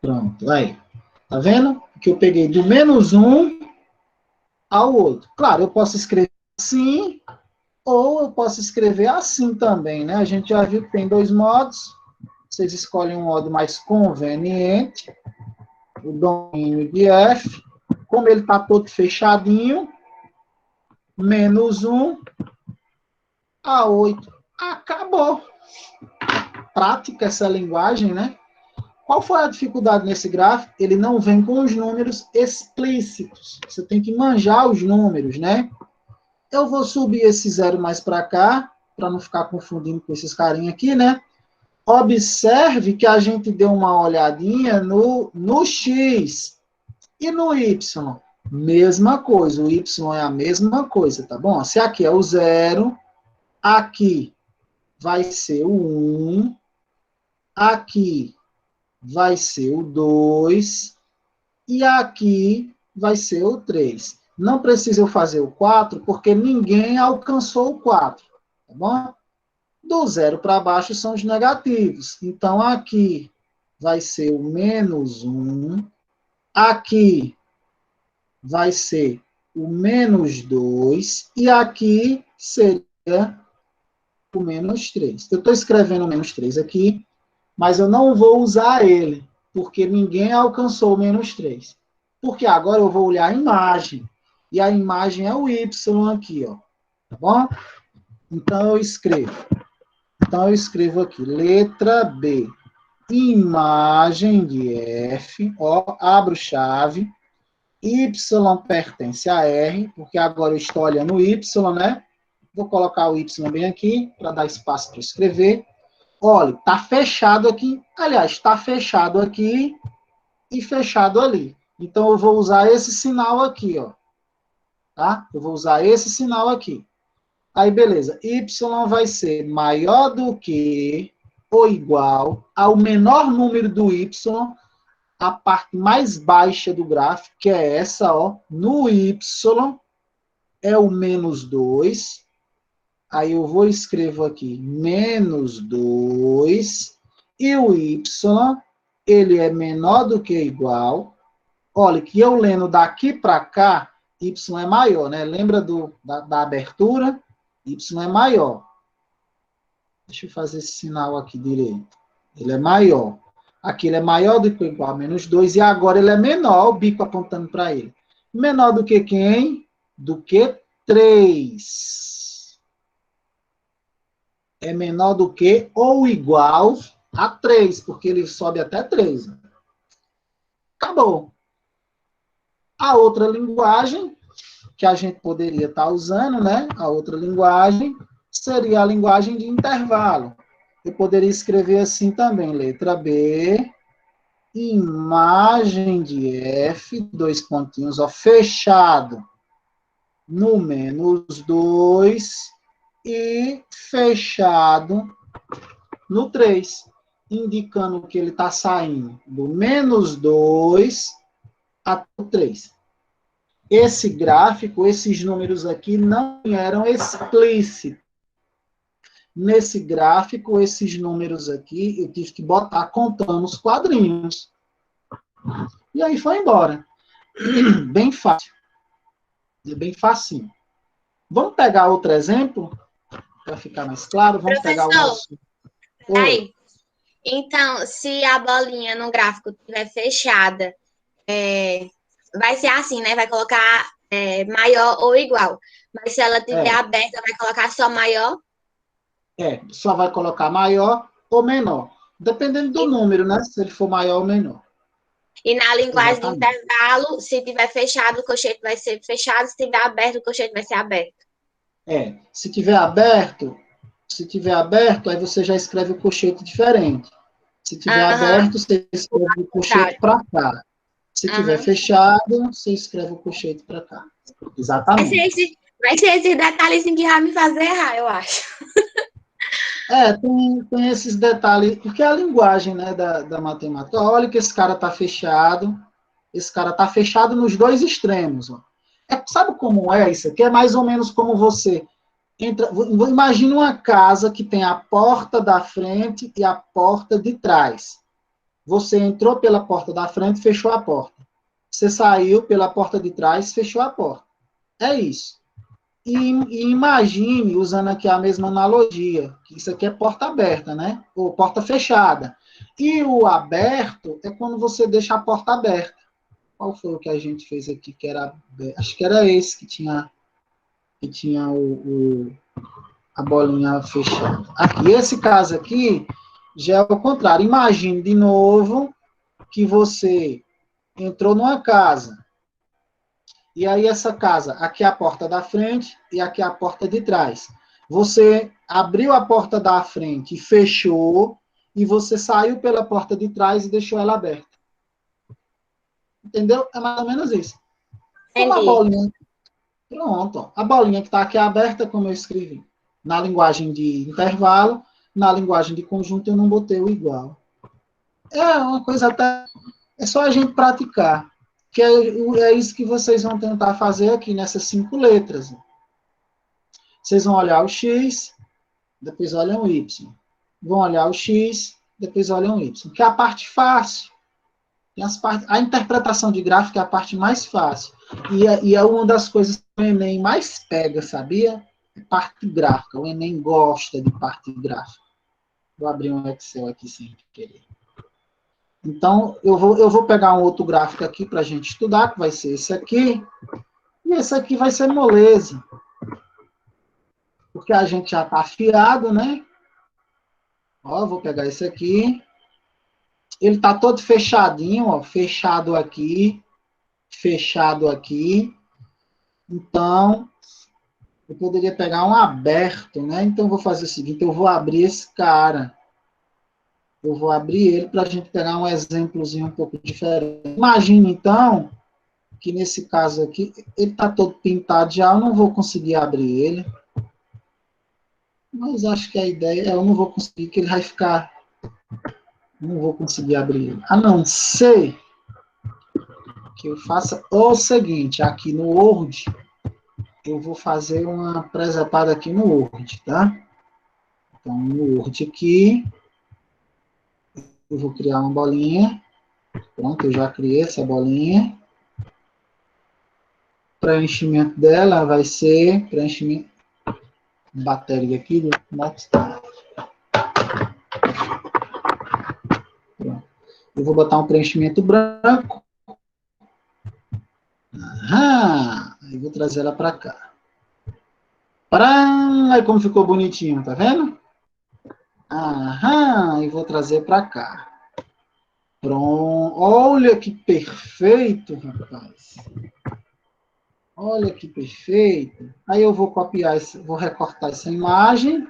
Pronto, aí. Tá vendo? Que eu peguei do menos 1 ao 8. Claro, eu posso escrever assim, ou eu posso escrever assim também, né? A gente já viu que tem dois modos. Vocês escolhem um modo mais conveniente. O domínio de F. Como ele está todo fechadinho, menos 1 a 8. Acabou. Prática essa linguagem, né? Qual foi a dificuldade nesse gráfico? Ele não vem com os números explícitos. Você tem que manjar os números, né? Eu vou subir esse zero mais para cá, para não ficar confundindo com esses carinhos aqui, né? Observe que a gente deu uma olhadinha no X e no Y. Mesma coisa, o Y é a mesma coisa, tá bom? Se aqui é o 0, aqui vai ser o 1, aqui vai ser o 2 e aqui vai ser o 3. Não precisa eu fazer o 4, porque ninguém alcançou o 4, tá bom? Do 0 para baixo são os negativos. Então, aqui vai ser o menos 1, aqui vai ser o menos 2, e aqui seria o menos 3. Eu estou escrevendo o menos 3 aqui, mas eu não vou usar ele, porque ninguém alcançou o menos 3. Porque agora eu vou olhar a imagem. E a imagem é o Y aqui, ó. Tá bom? Então eu escrevo. Então eu escrevo aqui, letra B. Imagem de F, ó, abro chave. Y pertence a R, porque agora eu estou olhando o Y, né? Vou colocar o Y bem aqui, para dar espaço para escrever. Olha, está fechado aqui. Aliás, está fechado aqui e fechado ali. Então, eu vou usar esse sinal aqui, ó. Tá? Eu vou usar esse sinal aqui. Aí, beleza. Y vai ser maior do que ou igual ao menor número do Y, a parte mais baixa do gráfico, que é essa, ó. No Y é o menos 2. Aí eu vou escrevo aqui menos 2. E o Y, ele é menor do que igual. Olha, que eu lendo daqui para cá, Y é maior, né? Lembra da abertura? Y é maior. Deixa eu fazer esse sinal aqui direito. Ele é maior. Aqui ele é maior do que ou igual a menos 2. E agora ele é menor, o bico apontando para ele. Menor do que quem? Do que 3. É menor do que ou igual a 3, porque ele sobe até 3. Acabou. A outra linguagem que a gente poderia estar usando, né? A outra linguagem seria a linguagem de intervalo. Eu poderia escrever assim também, letra B, imagem de F, dois pontinhos, ó, fechado no menos 2 e fechado no 3, indicando que ele está saindo do menos 2 até o 3. Esse gráfico, esses números aqui não eram explícitos. Nesse gráfico, esses números aqui, eu tive que botar contando os quadrinhos. E aí foi embora. Bem fácil. Bem facinho. Vamos pegar outro exemplo, para ficar mais claro. Vamos pegar o Professor, nosso... aí. Então, se a bolinha no gráfico estiver fechada, vai ser assim, né? Vai colocar maior ou igual. Mas se ela estiver aberta, vai colocar só maior? Só vai colocar maior ou menor. Dependendo do número, né? Se ele for maior ou menor. E na linguagem de Exatamente. intervalo, se tiver fechado, o colchete vai ser fechado. Se tiver aberto, o colchete vai ser aberto. Se tiver aberto, aí você já escreve o colchete diferente. Se tiver aberto, você escreve o colchete para cá. Se tiver fechado, você escreve o colchete para cá. Exatamente. Vai ser esse detalhezinho que vai me fazer errar, eu acho. Tem esses detalhes, porque é a linguagem, né, da matemática. Olha que esse cara está fechado nos dois extremos. Ó. Sabe como é isso aqui? É mais ou menos como você entra. Imagina uma casa que tem a porta da frente e a porta de trás. Você entrou pela porta da frente, fechou a porta. Você saiu pela porta de trás, fechou a porta. É isso. E imagine, usando aqui a mesma analogia, que isso aqui é porta aberta, né? Ou porta fechada. E o aberto é quando você deixa a porta aberta. Qual foi o que a gente fez aqui que era... Acho que era esse que tinha a bolinha fechada. Aqui, esse caso aqui já é o contrário. Imagine de novo que você entrou numa casa. E aí essa casa, aqui é a porta da frente e aqui é a porta de trás. Você abriu a porta da frente e fechou, e você saiu pela porta de trás e deixou ela aberta. Entendeu? É mais ou menos isso. Como a bolinha... Pronto. Ó. A bolinha que está aqui aberta, como eu escrevi. Na linguagem de intervalo, na linguagem de conjunto, eu não botei o igual. É uma coisa até... É só a gente praticar. Que é isso que vocês vão tentar fazer aqui nessas 5 letras. Vocês vão olhar o X, depois olham o Y. Vão olhar o X, depois olham o Y. Que é a parte fácil. A interpretação de gráfico é a parte mais fácil. E é uma das coisas que o Enem mais pega, sabia? É parte gráfica. O Enem gosta de parte gráfica. Vou abrir um Excel aqui sem querer. Então, eu vou pegar um outro gráfico aqui para a gente estudar, que vai ser esse aqui. E esse aqui vai ser moleza. Porque a gente já está afiado, né? Ó, vou pegar esse aqui. Ele está todo fechadinho, ó. Fechado aqui. Fechado aqui. Então, eu poderia pegar um aberto, né? Então, eu vou fazer o seguinte. Eu vou abrir esse cara. Eu vou abrir ele para a gente pegar um exemplozinho um pouco diferente. Imagina, então, que nesse caso aqui, ele está todo pintado já. Eu não vou conseguir abrir ele. Mas acho que a ideia é eu não vou conseguir, que ele vai ficar... Não vou conseguir abrir ele. A não ser que eu faça o seguinte, aqui no Word, eu vou fazer uma presepada aqui no Word, tá? Então, no Word aqui, eu vou criar uma bolinha. Pronto, eu já criei essa bolinha. Preenchimento dela vai ser preenchimento... Bateria aqui do Mockstar. Eu vou botar um preenchimento branco. Aí vou trazer ela para cá. Aí como ficou bonitinho, tá vendo? E vou trazer para cá. Pronto. Olha que perfeito, rapaz. Olha que perfeito. Aí eu vou copiar, vou recortar essa imagem.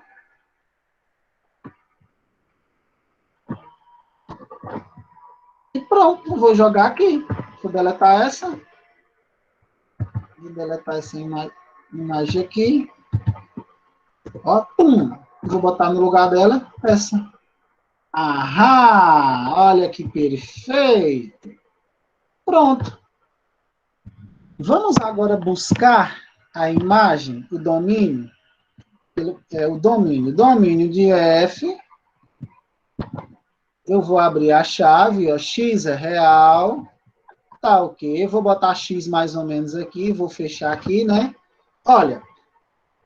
E pronto, vou jogar aqui. Vou deletar essa. Vou deletar essa imagem aqui. Ó, pum. Vou botar no lugar dela essa. Olha que perfeito. Pronto. Vamos agora buscar a imagem, o domínio. É o domínio. Domínio de F, eu vou abrir a chave, ó, x é real, tá ok. Eu vou botar x mais ou menos aqui, vou fechar aqui, né? Olha,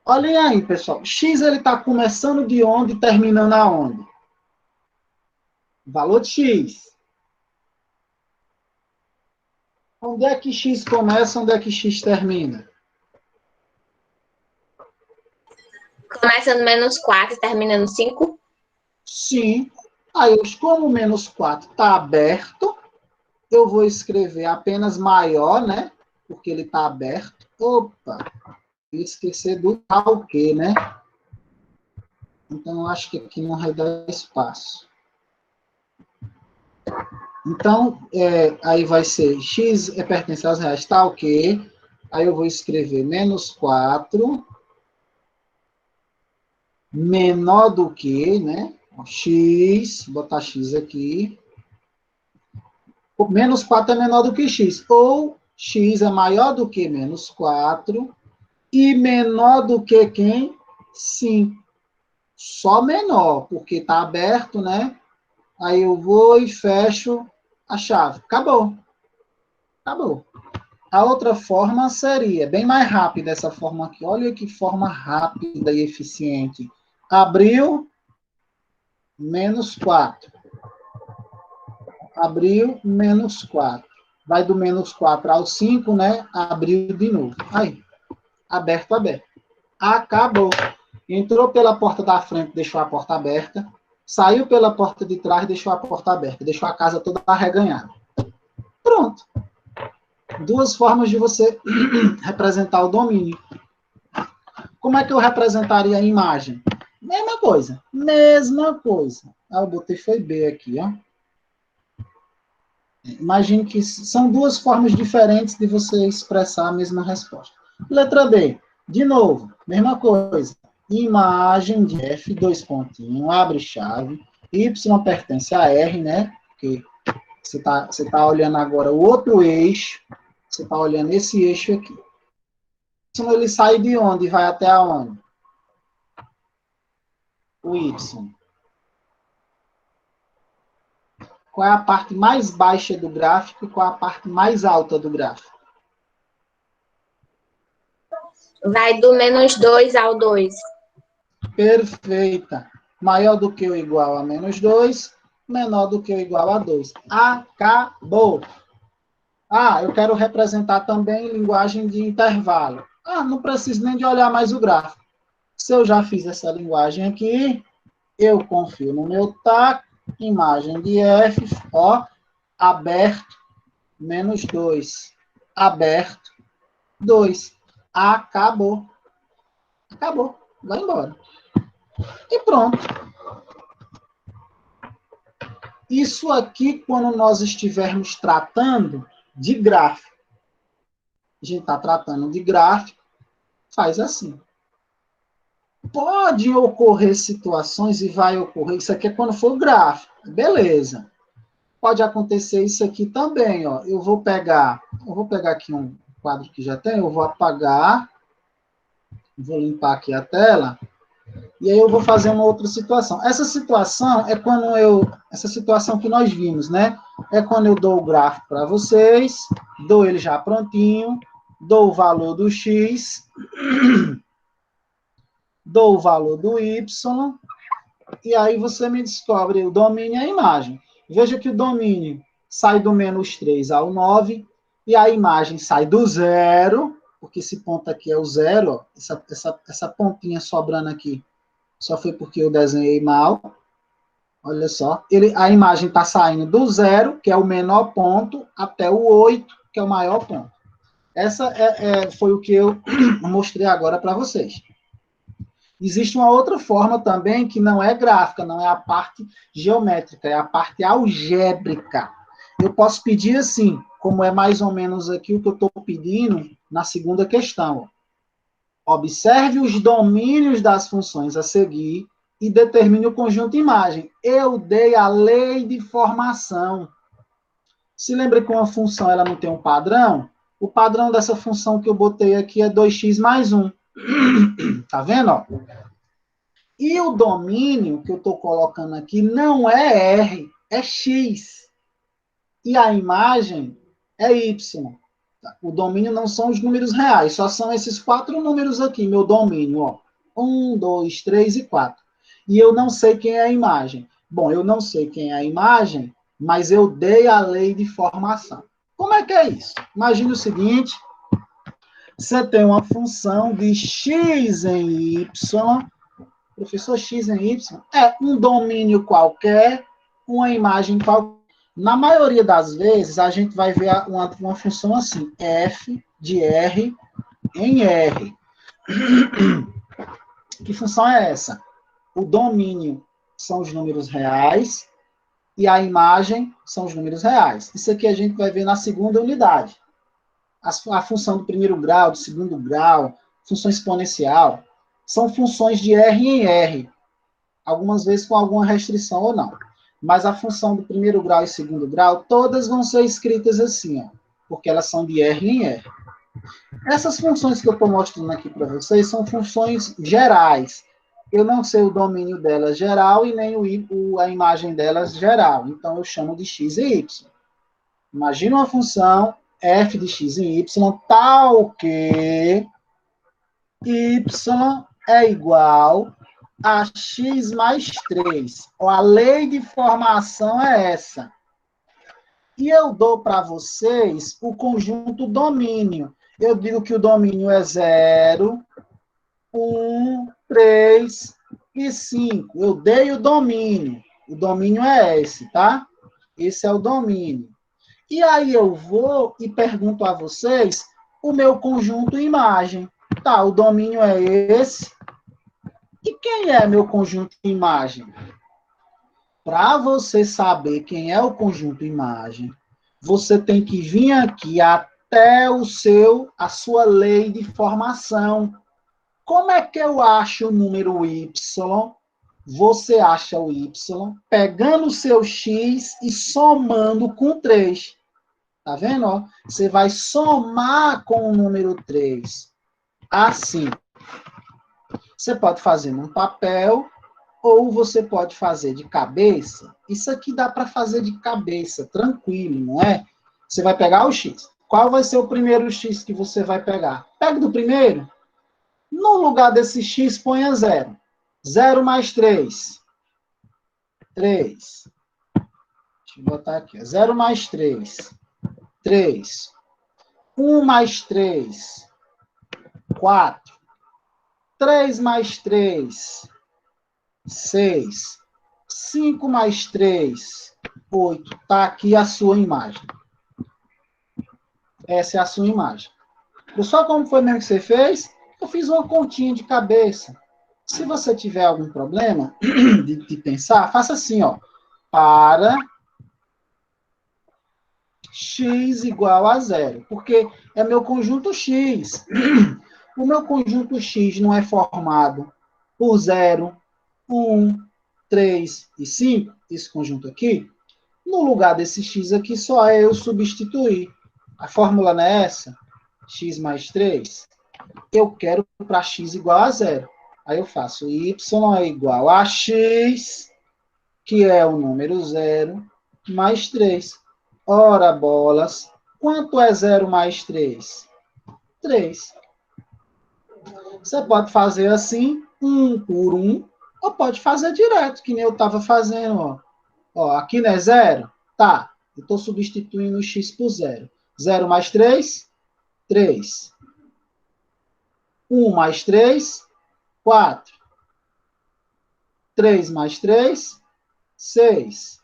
olhem aí, pessoal. X, ele está começando de onde e terminando aonde? Valor de x. Onde é que x começa, onde é que x termina? Começa no -4 e termina no 5. Sim. Aí, como o -4 está aberto, eu vou escrever apenas maior, né? Porque ele está aberto. Opa! Esquecer do tal que, né? Então, eu acho que aqui não vai dar espaço. Então, aí vai ser x pertence aos reais, tal que. Aí eu vou escrever -4 menor do que, né? X, botar x aqui. O -4 é menor do que x. Ou x é maior do que -4 e menor do que quem? 5. Só menor, porque está aberto, né? Aí eu vou e fecho a chave. Acabou. Acabou. A outra forma seria bem mais rápida essa forma aqui. Olha que forma rápida e eficiente. Abriu, -4. Abriu, -4. Vai do -4 ao 5, né? Abriu de novo. Aí, aberto, aberto. Acabou. Entrou pela porta da frente, deixou a porta aberta. Saiu pela porta de trás, deixou a porta aberta. Deixou a casa toda arreganhada. Pronto. Duas formas de você representar o domínio. Como é que eu representaria a imagem? Mesma coisa. Mesma coisa. Ah, eu botei foi B aqui, ó. Imagine que são duas formas diferentes de você expressar a mesma resposta. Letra B. De novo, mesma coisa. Imagem de F, dois pontinhos, abre chave. Y pertence a R, né? Porque você tá olhando agora o outro eixo. Você está olhando esse eixo aqui. Y, ele sai de onde e vai até aonde? O Y. Qual é a parte mais baixa do gráfico e qual é a parte mais alta do gráfico? Vai do -2 ao 2. Perfeita. Maior do que ou igual a -2, menor do que ou igual a 2. Acabou. Ah, eu quero representar também linguagem de intervalo. Ah, não preciso nem de olhar mais o gráfico. Se eu já fiz essa linguagem aqui, eu confio no meu TAC, imagem de F, ó, aberto, -2. Aberto, 2. Acabou. Acabou. Vai embora. E pronto. Isso aqui, quando nós estivermos tratando de gráfico, a gente está tratando de gráfico, faz assim. Pode ocorrer situações, e vai ocorrer, isso aqui é quando for gráfico, beleza. Pode acontecer isso aqui também, ó. Eu vou pegar aqui um quadro que já tem, eu vou apagar, vou limpar aqui a tela, e aí eu vou fazer uma outra situação. Essa situação é essa situação que nós vimos, né? É quando eu dou o gráfico para vocês, dou ele já prontinho, dou o valor do X, dou o valor do Y, e aí você me descobre o domínio e a imagem. Veja que o domínio sai do -3 ao 9, e a imagem sai do 0, porque esse ponto aqui é o 0, ó, essa pontinha sobrando aqui, só foi porque eu desenhei mal. Olha só, a imagem está saindo do 0, que é o menor ponto, até o 8, que é o maior ponto. Essa foi o que eu mostrei agora para vocês. Existe uma outra forma também, que não é gráfica, não é a parte geométrica, é a parte algébrica. Eu posso pedir assim, como é mais ou menos aqui o que eu estou pedindo na segunda questão. Observe os domínios das funções a seguir e determine o conjunto imagem. Eu dei a lei de formação. Se lembra que uma função ela não tem um padrão? O padrão dessa função que eu botei aqui é 2x mais 1. Tá vendo? Ó? E o domínio que eu estou colocando aqui não é R, é X. E a imagem é Y. O domínio não são os números reais, só são esses 4 números aqui, meu domínio, ó. 1, 2, 3 e 4. E eu não sei quem é a imagem. Bom, eu não sei quem é a imagem, mas eu dei a lei de formação. Como é que é isso? Imagine o seguinte, você tem uma função de x em y, professor, x em y, é um domínio qualquer, uma imagem qualquer. Na maioria das vezes, a gente vai ver uma função assim, f de r em r. Que função é essa? O domínio são os números reais e a imagem são os números reais. Isso aqui a gente vai ver na segunda unidade. A função do primeiro grau, do segundo grau, função exponencial, são funções de R em R, algumas vezes com alguma restrição ou não. Mas a função do primeiro grau e segundo grau, todas vão ser escritas assim, ó, porque elas são de R em R. Essas funções que eu estou mostrando aqui para vocês são funções gerais. Eu não sei o domínio delas geral e nem a imagem delas geral. Então, eu chamo de x e y. Imagina uma função f de x em y tal que y é igual a x mais 3. A lei de formação é essa. E eu dou para vocês o conjunto domínio. Eu digo que o domínio é 0, 1, 3 e 5. Eu dei o domínio. O domínio é esse, tá? Esse é o domínio. E aí eu vou e pergunto a vocês o meu conjunto imagem. Tá, o domínio é esse. E quem é meu conjunto imagem? Para você saber quem é o conjunto imagem, você tem que vir aqui até a sua lei de formação. Como é que eu acho o número y? Você acha o y pegando o seu x e somando com 3. Tá vendo? Ó? Você vai somar com o número 3. Assim. Você pode fazer num papel ou você pode fazer de cabeça. Isso aqui dá para fazer de cabeça, tranquilo, não é? Você vai pegar o x. Qual vai ser o primeiro x que você vai pegar? Pega do primeiro. No lugar desse x, ponha 0. 0 mais 3. 3. Deixa eu botar aqui. 0 mais 3. 3. 1 mais 3. 4. 3 mais 3. 6. 5 mais 3. 8. Está aqui a sua imagem. Essa é a sua imagem. Pessoal, como foi mesmo que você fez? Eu fiz uma continha de cabeça. Se você tiver algum problema de pensar, faça assim, ó. Para x igual a 0. Porque é meu conjunto x. O meu conjunto x não é formado por 0, 1, 3 e 5, esse conjunto aqui. No lugar desse x aqui, só é eu substituir. A fórmula não é essa? X mais 3. Eu quero para x igual a 0. Aí eu faço y é igual a x, que é o número 0, mais 3. Ora, bolas, quanto é 0 mais 3? 3. Você pode fazer assim, 1 por 1, ou pode fazer direto, que nem eu estava fazendo. Ó, aqui não é 0? Tá, eu estou substituindo o x por 0. 0 mais 3? 3. 1 mais 3? 4. 3 mais 3? 6.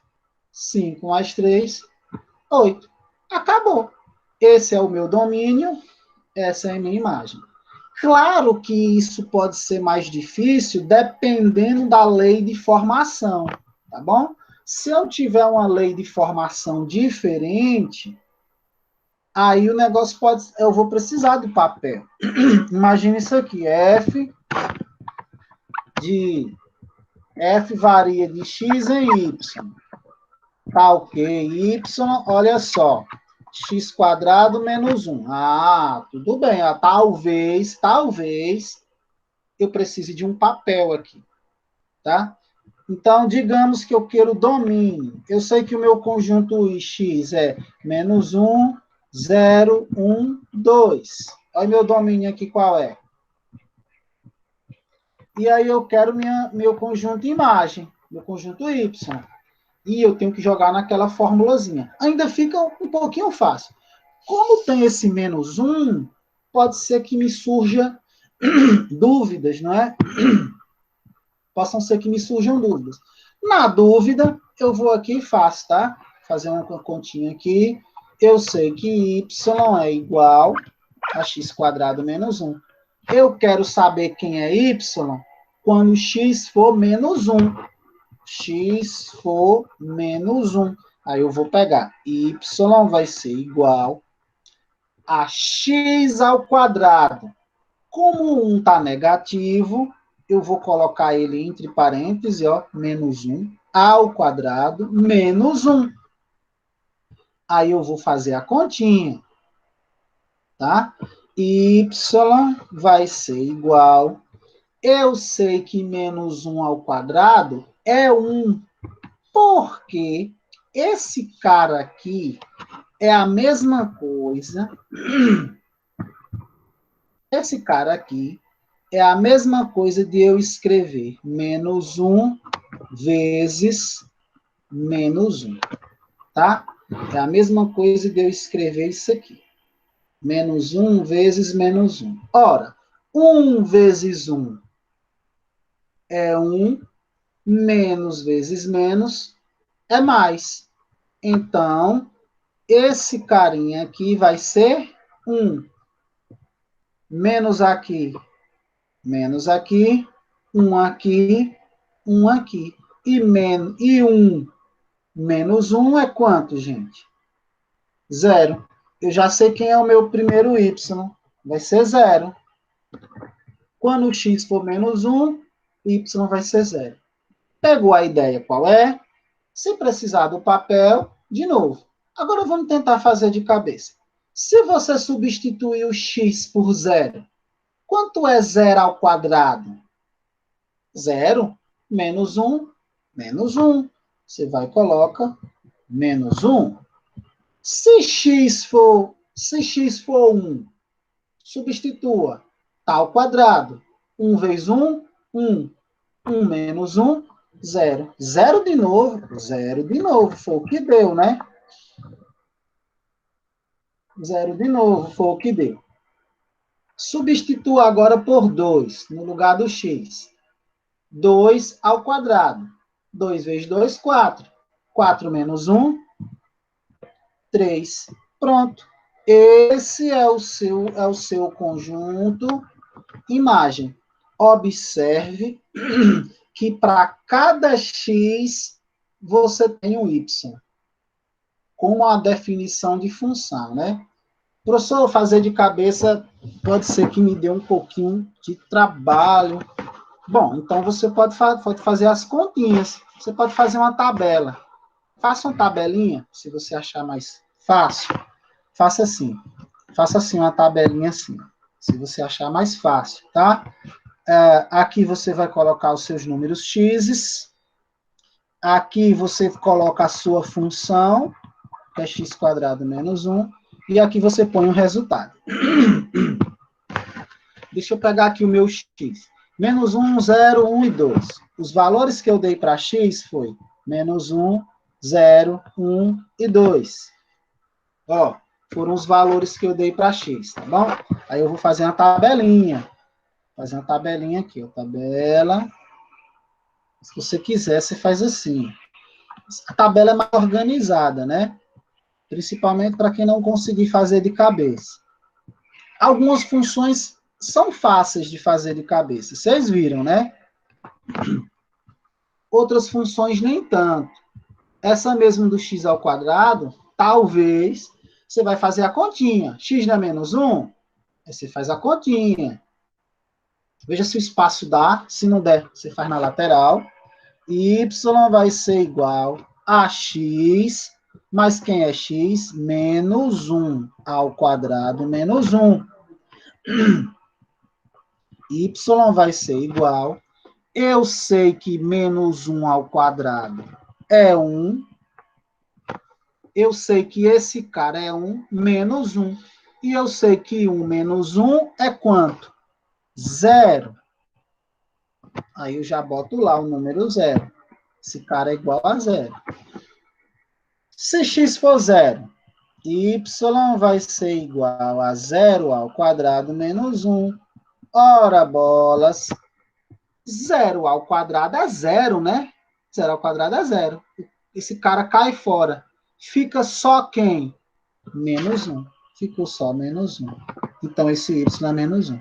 5 mais 3? 8. Acabou. Esse é o meu domínio, essa é a minha imagem. Claro que isso pode ser mais difícil dependendo da lei de formação, tá bom? Se eu tiver uma lei de formação diferente, aí o negócio pode... Eu vou precisar do papel. Imagina isso aqui, F varia de x em y. Tá ok, y, olha só. X quadrado menos 1. Ah, tudo bem. Talvez eu precise de um papel aqui. tá? Então, digamos que eu quero domínio. Eu sei que o meu conjunto X é menos 1, 0, 1, 2. Olha meu domínio aqui qual é. E aí eu quero meu conjunto imagem, meu conjunto Y. E eu tenho que jogar naquela formulazinha. Ainda fica um pouquinho fácil. Como tem esse menos 1, pode ser que me surja dúvidas, não é? Possam ser que me surjam dúvidas. Na dúvida, eu vou aqui e faço, tá? Fazer uma continha aqui. Eu sei que y é igual a x² menos 1. Eu quero saber quem é y quando x for menos 1. X for menos 1. Aí eu vou pegar y vai ser igual a x². Como 1 está negativo, eu vou colocar ele entre parênteses, ó, menos 1 ao quadrado menos 1. Aí eu vou fazer a continha, tá? Y vai ser igual. Eu sei que menos 1 ao quadrado é 1, porque esse cara aqui é a mesma coisa. Esse cara aqui é a mesma coisa de eu escrever menos 1 vezes menos 1, tá? É a mesma coisa de eu escrever isso aqui. Menos 1 vezes menos 1. Ora, 1 vezes 1 é 1, menos vezes menos é mais. Então, esse carinha aqui vai ser 1. Menos aqui, 1 aqui, 1 aqui. E 1 menos 1 é quanto, gente? 0. Eu já sei quem é o meu primeiro y. Vai ser 0. Quando o x for menos 1, y vai ser 0. Pegou a ideia qual é? Se precisar do papel, de novo. Agora vamos tentar fazer de cabeça. Se você substituir o x por 0, quanto é 0 ao quadrado? 0 menos 1, menos 1. Você vai e coloca menos 1. Se x for 1, substitua. Tá ao quadrado. 1 vezes 1, 1. 1 menos 1, 0. 0 de novo. 0 de novo. Foi o que deu, né? 0 de novo. Foi o que deu. Substitua agora por 2, no lugar do x. 2 ao quadrado. 2 vezes 2, 4. 4 menos 1, 3. Pronto. Esse é o seu conjunto imagem. Observe que para cada x você tem um y, com a definição de função, né? Professor, fazer de cabeça pode ser que me dê um pouquinho de trabalho. Bom, então você pode fazer as continhas. Você pode fazer uma tabela. Faça uma tabelinha, se você achar mais fácil. Faça assim. Faça assim uma tabelinha assim, se você achar mais fácil, tá? Aqui você vai colocar os seus números x. Aqui você coloca a sua função, que é x² menos 1. E aqui você põe o resultado. Deixa eu pegar aqui o meu x. Menos 1, 0, 1 e 2. Os valores que eu dei para x foi menos 1, 0, 1 e 2. Ó, foram os valores que eu dei para x, tá bom? Aí eu vou fazer uma tabelinha. Fazer uma tabelinha aqui, ó. Tabela. Se você quiser, você faz assim. A tabela é mais organizada, né? Principalmente para quem não conseguir fazer de cabeça. Algumas funções são fáceis de fazer de cabeça. Vocês viram, né? Outras funções nem tanto. Essa mesmo do x ao quadrado, talvez você vai fazer a continha. X não é menos 1? Aí você faz a continha. Veja se o espaço dá. Se não der, você faz na lateral. Y vai ser igual a x, mas quem é x? Menos 1 ao quadrado menos 1. Y vai ser igual Eu sei que menos 1 ao quadrado é 1. Eu sei que esse cara é 1 menos 1. E eu sei que 1 menos 1 é quanto? 0. Aí eu já boto lá o número 0. Esse cara é igual a 0. Se x for 0, y vai ser igual a 0 ao quadrado menos 1. Ora, bolas. 0 ao quadrado é 0, né? 0 ao quadrado é 0. Esse cara cai fora. Fica só quem? Menos 1. Ficou só menos 1. Então, esse y é menos 1.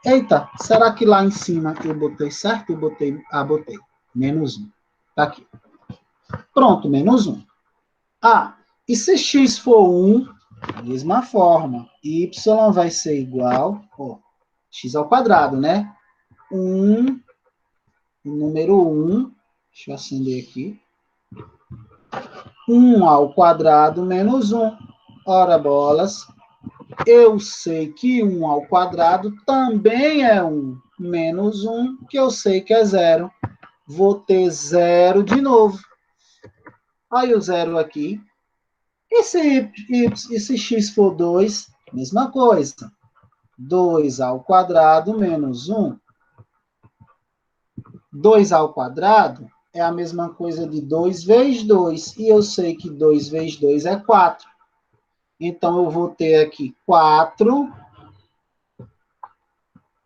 Eita, será que lá em cima eu botei certo? Eu botei, botei. Menos 1. Tá aqui. Pronto, menos 1. E se x for 1, mesma forma. Y vai ser igual, x ao quadrado, né? 1, o número 1, deixa eu acender aqui. 1 ao quadrado menos 1. Ora, bolas. Eu sei que 1 ao quadrado também é 1. Menos 1, que eu sei que é 0. Vou ter 0 de novo. Aí o 0 aqui. E se x for 2, mesma coisa. 2 ao quadrado menos 1. 2 ao quadrado é a mesma coisa de 2 vezes 2. E eu sei que 2 vezes 2 é 4. Então, eu vou ter aqui 4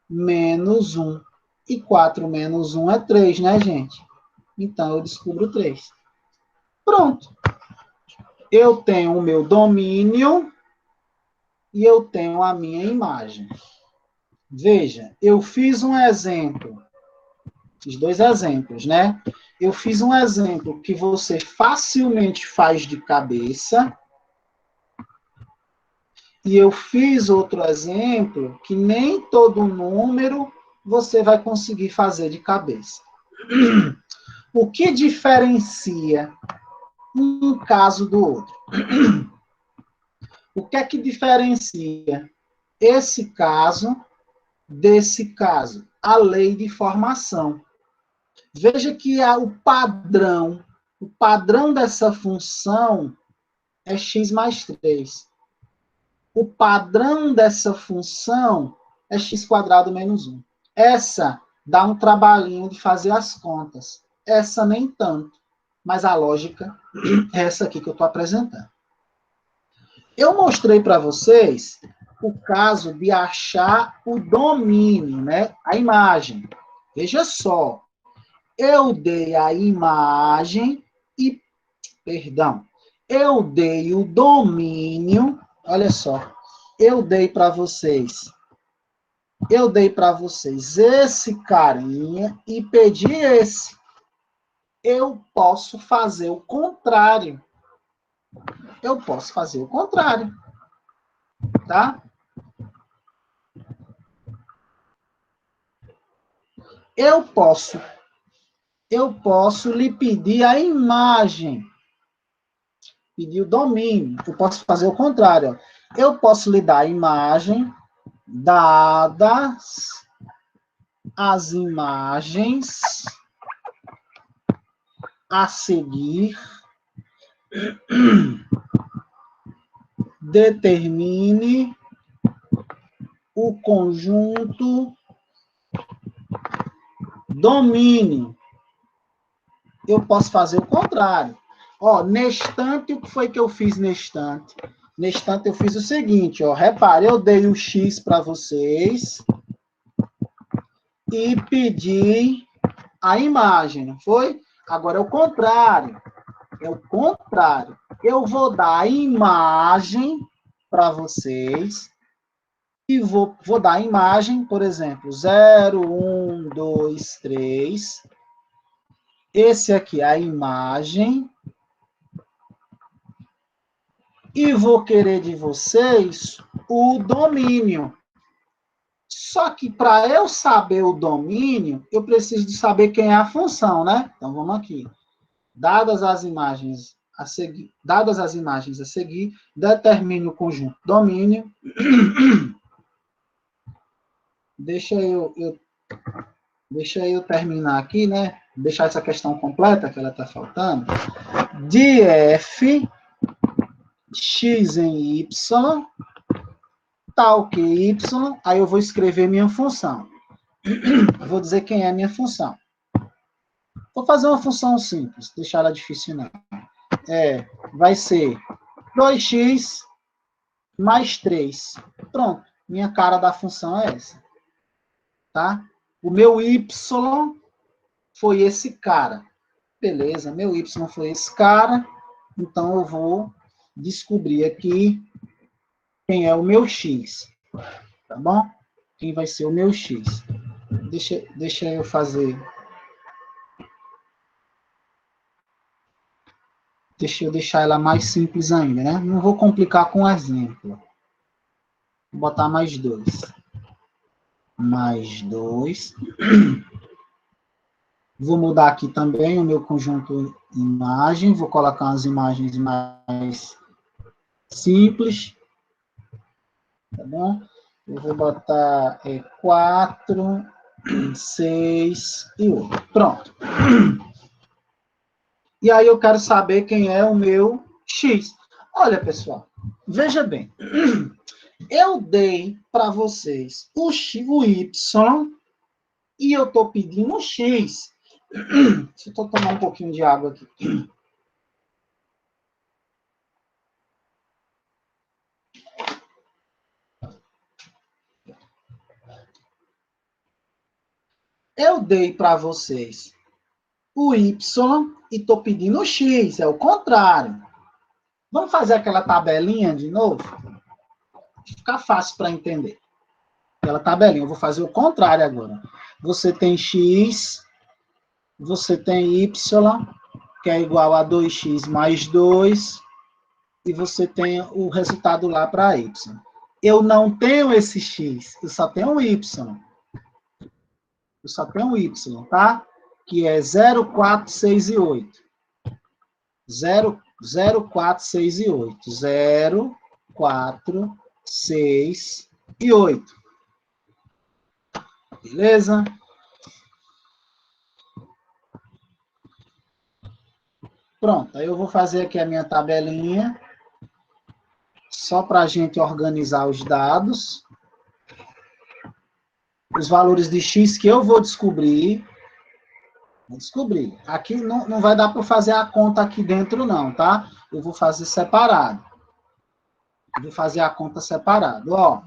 menos 1. E 4 menos 1 é 3, né, gente? Então, eu descubro 3. Pronto. Eu tenho o meu domínio e eu tenho a minha imagem. Veja, eu fiz um exemplo. Fiz 2 exemplos, né? Eu fiz um exemplo que você facilmente faz de cabeça. E eu fiz outro exemplo que nem todo número você vai conseguir fazer de cabeça. O que diferencia um caso do outro? O que é que diferencia esse caso desse caso? A lei de formação. Veja que o padrão dessa função é x mais 3. O padrão dessa função é x² menos 1. Essa dá um trabalhinho de fazer as contas. Essa nem tanto. Mas a lógica é essa aqui que eu estou apresentando. Eu mostrei para vocês o caso de achar o domínio, né? A imagem. Veja só. Eu dei a imagem e... Perdão. Eu dei o domínio... Olha só. Eu dei para vocês esse carinha e pedi esse. Eu posso fazer o contrário. Tá? Eu posso lhe pedir a imagem. Pedir o domínio. Eu posso fazer o contrário. Eu posso lhe dar a imagem, dadas as imagens a seguir, determine o conjunto domínio. Eu posso fazer o contrário. Nestante, o que foi que eu fiz nestante? Nestante, eu fiz o seguinte, repare, eu dei o x para vocês e pedi a imagem, não foi? Agora é o contrário. Eu vou dar a imagem para vocês e vou dar a imagem, por exemplo, 0, 1, 2, 3. Esse aqui é a imagem. E vou querer de vocês o domínio. Só que para eu saber o domínio, eu preciso de saber quem é a função, né? Então, vamos aqui. Dadas as imagens a seguir, determine o conjunto domínio. Deixa eu Deixa eu terminar aqui, né? Deixar essa questão completa que ela está faltando. De f x em y, tal que y, aí eu vou escrever minha função. Eu vou dizer quem é a minha função. Vou fazer uma função simples, deixar ela difícil não. Vai ser 2x mais 3. Pronto, minha cara da função é essa. Tá? O meu y foi esse cara. Beleza, meu y foi esse cara, então eu vou descobrir aqui quem é o meu x, tá bom? Quem vai ser o meu x. Deixa eu fazer. Deixa eu deixar ela mais simples ainda, né? Não vou complicar com exemplo. Vou botar mais 2. Mais 2. Vou mudar aqui também o meu conjunto imagem. Vou colocar umas imagens mais simples. Tá bom? Eu vou botar 4, 6 e 8. Pronto. E aí eu quero saber quem é o meu x. Olha, pessoal, veja bem. Eu dei para vocês o y e eu estou pedindo o x. Deixa eu tomar um pouquinho de água aqui. Eu dei para vocês o y e estou pedindo o x, é o contrário. Vamos fazer aquela tabelinha de novo? Fica fácil para entender. Aquela tabelinha, eu vou fazer o contrário agora. Você tem x, você tem y, que é igual a 2x mais 2, e você tem o resultado lá para y. Eu não tenho esse x, eu só tenho o y. Eu só tenho o y, tá? Que é 0, 4, 6 e 8. 0, 4, 6 e 8. 0, 4, 6 e 8. Beleza? Pronto, aí eu vou fazer aqui a minha tabelinha, só para a gente organizar os dados. Os valores de x que eu vou descobrir. Aqui não vai dar para fazer a conta aqui dentro, não, tá? Eu vou fazer separado. Eu vou fazer a conta separado, ó.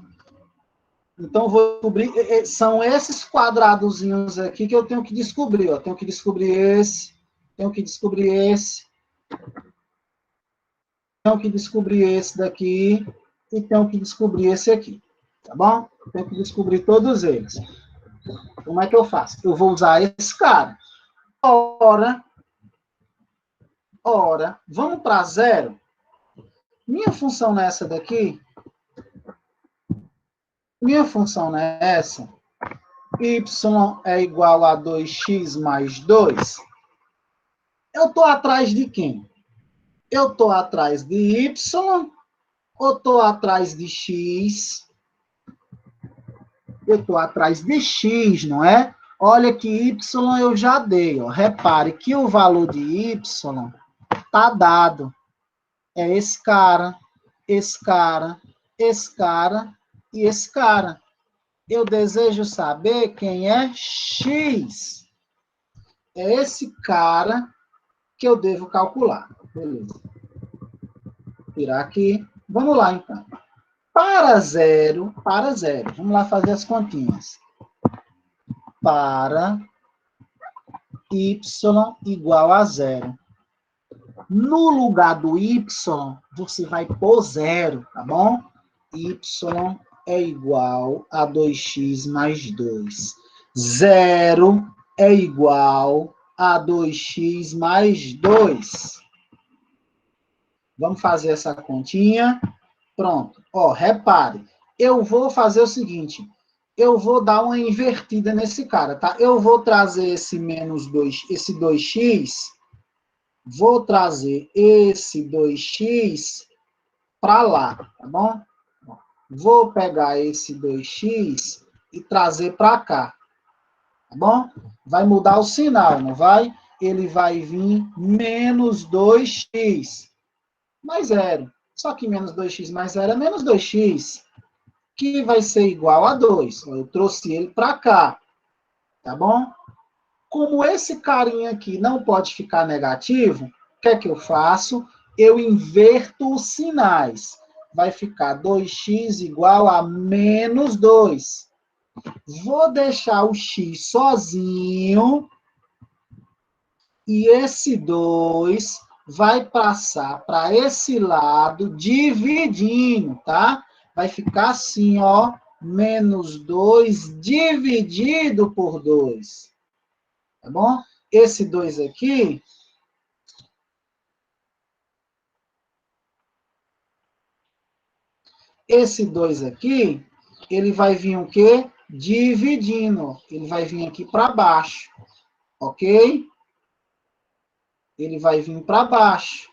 Então, eu vou descobrir... São esses quadradozinhos aqui que eu tenho que descobrir, ó. Tenho que descobrir esse, tenho que descobrir esse, tenho que descobrir esse daqui e tenho que descobrir esse aqui, tá bom? Tenho que descobrir todos eles. Como é que eu faço? Eu vou usar esse cara. Ora, vamos para zero. Minha função nessa daqui, minha função nessa, y é igual a 2x mais 2. Eu estou atrás de quem? Eu estou atrás de y ou estou atrás de x? Eu estou atrás de x, não é? Olha que y eu já dei. Ó. Repare que o valor de y está dado. É esse cara, esse cara, esse cara e esse cara. Eu desejo saber quem é x. É esse cara que eu devo calcular. Beleza. Vou tirar aqui. Vamos lá, então. Para zero. Vamos lá fazer as continhas. Para y igual a zero. No lugar do y, você vai pôr zero, tá bom? Y é igual a 2x mais 2. Zero é igual a 2x mais 2. Vamos fazer essa continha. Pronto. Ó, repare. Eu vou fazer o seguinte. Eu vou dar uma invertida nesse cara, tá? Eu vou trazer esse menos 2, esse 2x. Vou trazer esse 2x para lá, tá bom? Vou pegar esse 2x e trazer para cá. Tá bom? Vai mudar o sinal, não vai? Ele vai vir menos 2x mais zero. Só que menos 2x mais zero é menos 2x, que vai ser igual a 2. Eu trouxe ele para cá, tá bom? Como esse carinha aqui não pode ficar negativo, o que é que eu faço? Eu inverto os sinais. Vai ficar 2x igual a menos 2. Vou deixar o x sozinho e esse 2 vai passar para esse lado dividindo, tá? Vai ficar assim, ó, menos 2 dividido por 2. Tá bom? Esse 2 aqui, ele vai vir o quê? Dividindo. Ele vai vir aqui para baixo, ok? Ele vai vir para baixo.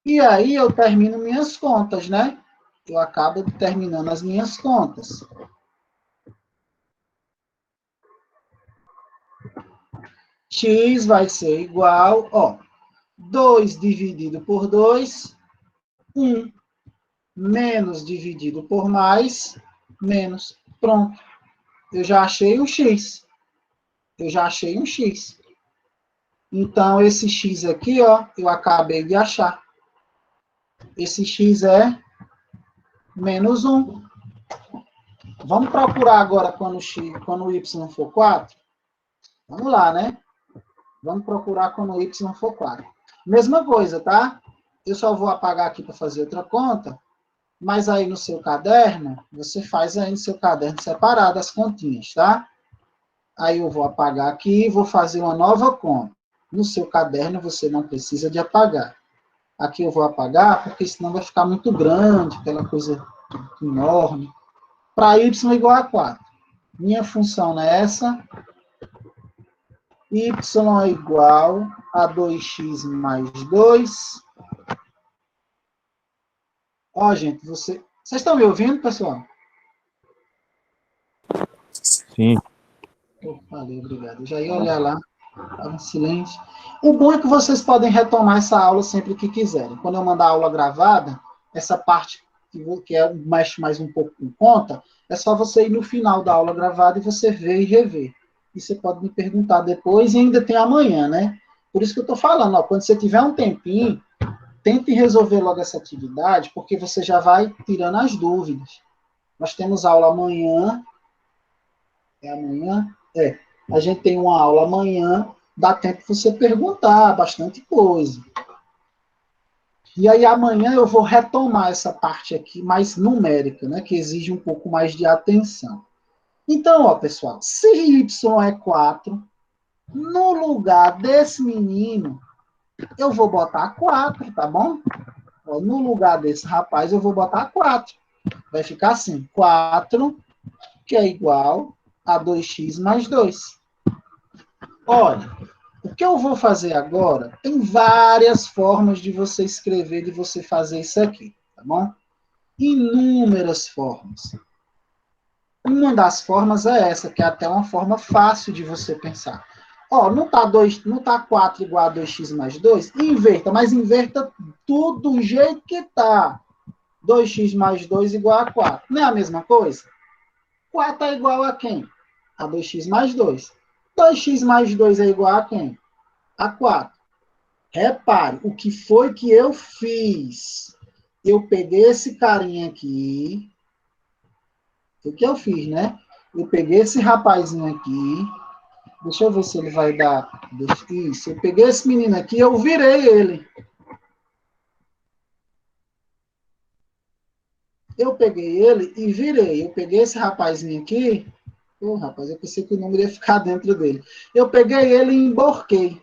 E aí eu termino minhas contas, né? Eu acabo terminando as minhas contas. X vai ser igual, ó, 2 dividido por 2, 1. Menos dividido por mais, menos. Pronto. Eu já achei um X. Então, esse X aqui, ó, eu acabei de achar. Esse X é menos 1. Vamos procurar agora quando o Y for 4? Vamos lá, né? Vamos procurar quando o Y for 4. Mesma coisa, tá? Eu só vou apagar aqui para fazer outra conta, mas aí no seu caderno, você faz aí no seu caderno separado as continhas, tá? Aí eu vou apagar aqui e vou fazer uma nova conta. No seu caderno você não precisa de apagar. Aqui eu vou apagar, porque senão vai ficar muito grande, aquela coisa enorme. Para y igual a 4. Minha função é essa. Y é igual a 2x mais 2. Ó, gente, vocês estão me ouvindo, pessoal? Sim. Oh, valeu, obrigado. Eu já ia olhar lá, estava em silêncio. O bom é que vocês podem retomar essa aula sempre que quiserem. Quando eu mandar a aula gravada, essa parte que mexe mais um pouco com conta, é só você ir no final da aula gravada e você ver e rever. E você pode me perguntar depois, e ainda tem amanhã, né? Por isso que eu estou falando, ó, quando você tiver um tempinho, tente resolver logo essa atividade, porque você já vai tirando as dúvidas. Nós temos aula amanhã. É amanhã? É. A gente tem uma aula amanhã, dá tempo de você perguntar bastante coisa. E aí amanhã eu vou retomar essa parte aqui mais numérica, né, que exige um pouco mais de atenção. Então, ó, pessoal, se y é 4, no lugar desse menino, eu vou botar 4, tá bom? Ó, no lugar desse rapaz, eu vou botar 4. Vai ficar assim, 4, que é igual a 2x mais 2. Olha, o que eu vou fazer agora, tem várias formas de você escrever, de você fazer isso aqui, tá bom? Inúmeras formas. Uma das formas é essa, que é até uma forma fácil de você pensar. Ó, não tá 4 igual a 2x mais 2? Inverta, mas inverta tudo do jeito que tá. 2x mais 2 igual a 4. Não é a mesma coisa? 4 é igual a quem? A 2x mais 2. 2x mais 2 é igual a quem? A 4. Repare, o que foi que eu fiz? Eu peguei esse carinha aqui. O que eu fiz, né? Eu peguei esse rapazinho aqui. Deixa eu ver se ele vai dar. Isso. Eu peguei esse menino aqui e eu virei ele. Eu peguei ele e virei. Eu peguei esse rapazinho aqui. Ô, rapaz, eu pensei que o número ia ficar dentro dele. Eu peguei ele e emborquei.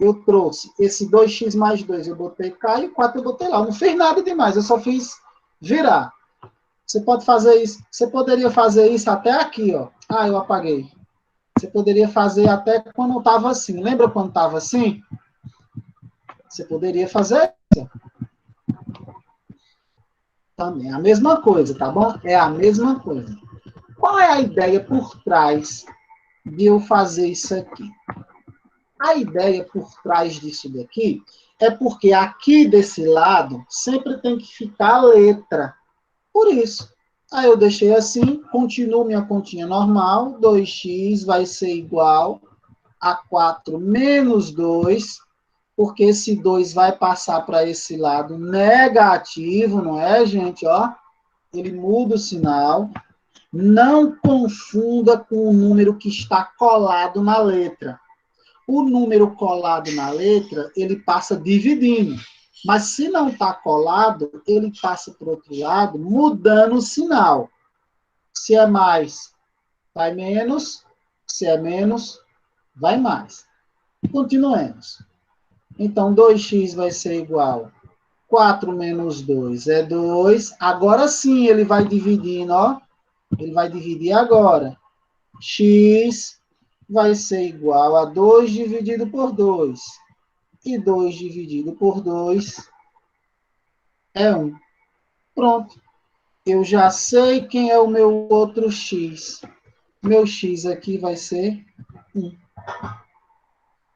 Eu trouxe esse 2x mais 2, eu botei cá, e o 4 eu botei lá. Eu não fiz nada demais, eu só fiz virar. Você pode fazer isso. Você poderia fazer isso até aqui, ó. Ah, eu apaguei. Você poderia fazer até quando eu estava assim. Lembra quando estava assim? Você poderia fazer isso. Também é a mesma coisa, tá bom? É a mesma coisa. Qual é a ideia por trás de eu fazer isso aqui? A ideia por trás disso daqui é porque aqui desse lado sempre tem que ficar a letra. Por isso. Aí eu deixei assim, continuo minha continha normal, 2x vai ser igual a 4 menos 2, porque esse 2 vai passar para esse lado negativo, não é, gente? Ó, ele muda o sinal. Não confunda com o número que está colado na letra. O número colado na letra, ele passa dividindo. Mas se não está colado, ele passa para o outro lado, mudando o sinal. Se é mais, vai menos. Se é menos, vai mais. Continuemos. Então, 2x vai ser igual. 4 menos 2 é 2. Agora sim, ele vai dividindo, ó. Ele vai dividir agora. X vai ser igual a 2 dividido por 2. E 2 dividido por 2 é 1. Pronto. Eu já sei quem é o meu outro x. Meu x aqui vai ser 1.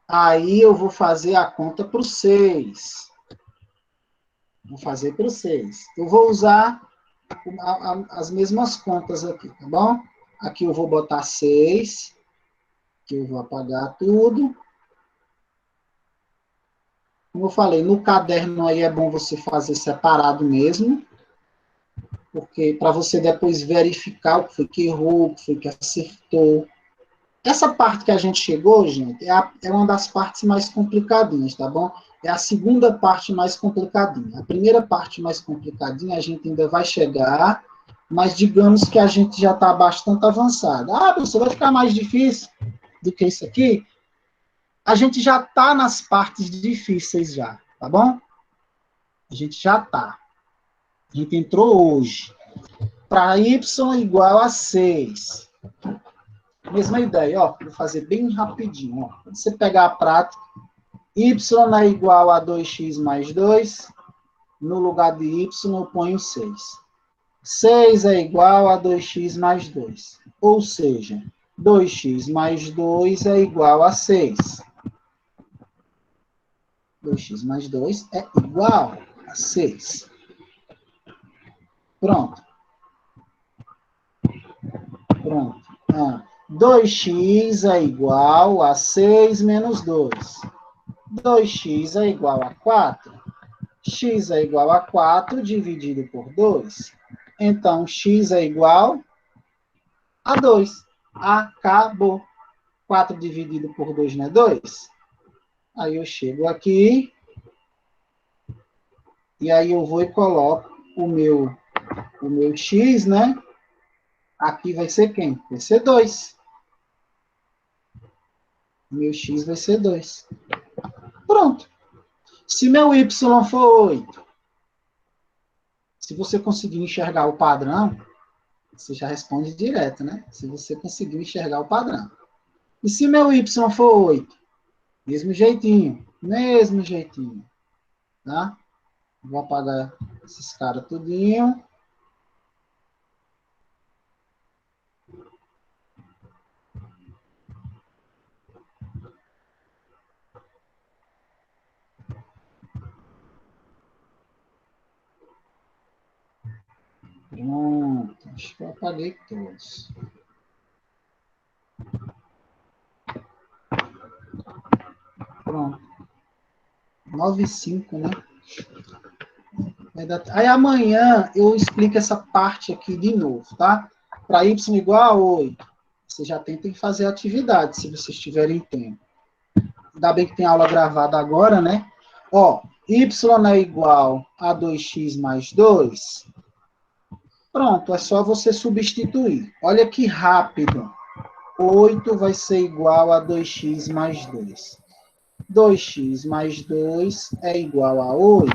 Aí eu vou fazer a conta para o 6. Vou fazer para o 6. Eu vou usar as mesmas contas aqui, tá bom? Aqui eu vou botar 6. Aqui eu vou apagar tudo. Como eu falei, no caderno aí é bom você fazer separado mesmo, porque para você depois verificar o que foi que errou, o que foi que acertou. Essa parte que a gente chegou, gente, é uma das partes mais complicadinhas, tá bom? É a segunda parte mais complicadinha. A primeira parte mais complicadinha a gente ainda vai chegar, mas digamos que a gente já está bastante avançado. Ah, professor, vai ficar mais difícil do que isso aqui? A gente já está nas partes difíceis já, tá bom? A gente já está. A gente entrou hoje. Para y igual a 6. Mesma ideia, ó. Vou fazer bem rapidinho, ó. Quando você pegar a prática, y é igual a 2x mais 2. No lugar de y, eu ponho 6. 6 é igual a 2x mais 2. Ou seja, 2x mais 2 é igual a 6. 2x mais 2 é igual a 6. Pronto. Pronto. 2x é igual a 6 menos 2. 2x é igual a 4. X é igual a 4 dividido por 2. Então, x é igual a 2. Acabou. 4 dividido por 2 não é 2? Aí eu chego aqui. E aí eu vou e coloco o meu x, né? Aqui vai ser quem? Vai ser 2. Meu x vai ser 2. Pronto. Se meu y for 8, se você conseguir enxergar o padrão, você já responde direto, né? Se você conseguir enxergar o padrão. E se meu y for 8? Mesmo jeitinho. Mesmo jeitinho. Tá? Vou apagar esses caras tudinho. Pronto. Acho que eu apaguei todos. Pronto. 9,5, né? Aí amanhã eu explico essa parte aqui de novo, tá? Para y igual a 8. Vocês já tentem fazer a atividade, se vocês tiverem tempo. Ainda bem que tem aula gravada agora, né? Ó, y é igual a 2x mais 2. Pronto, é só você substituir. Olha que rápido. 8 vai ser igual a 2x mais 2. 2x mais 2 é igual a 8.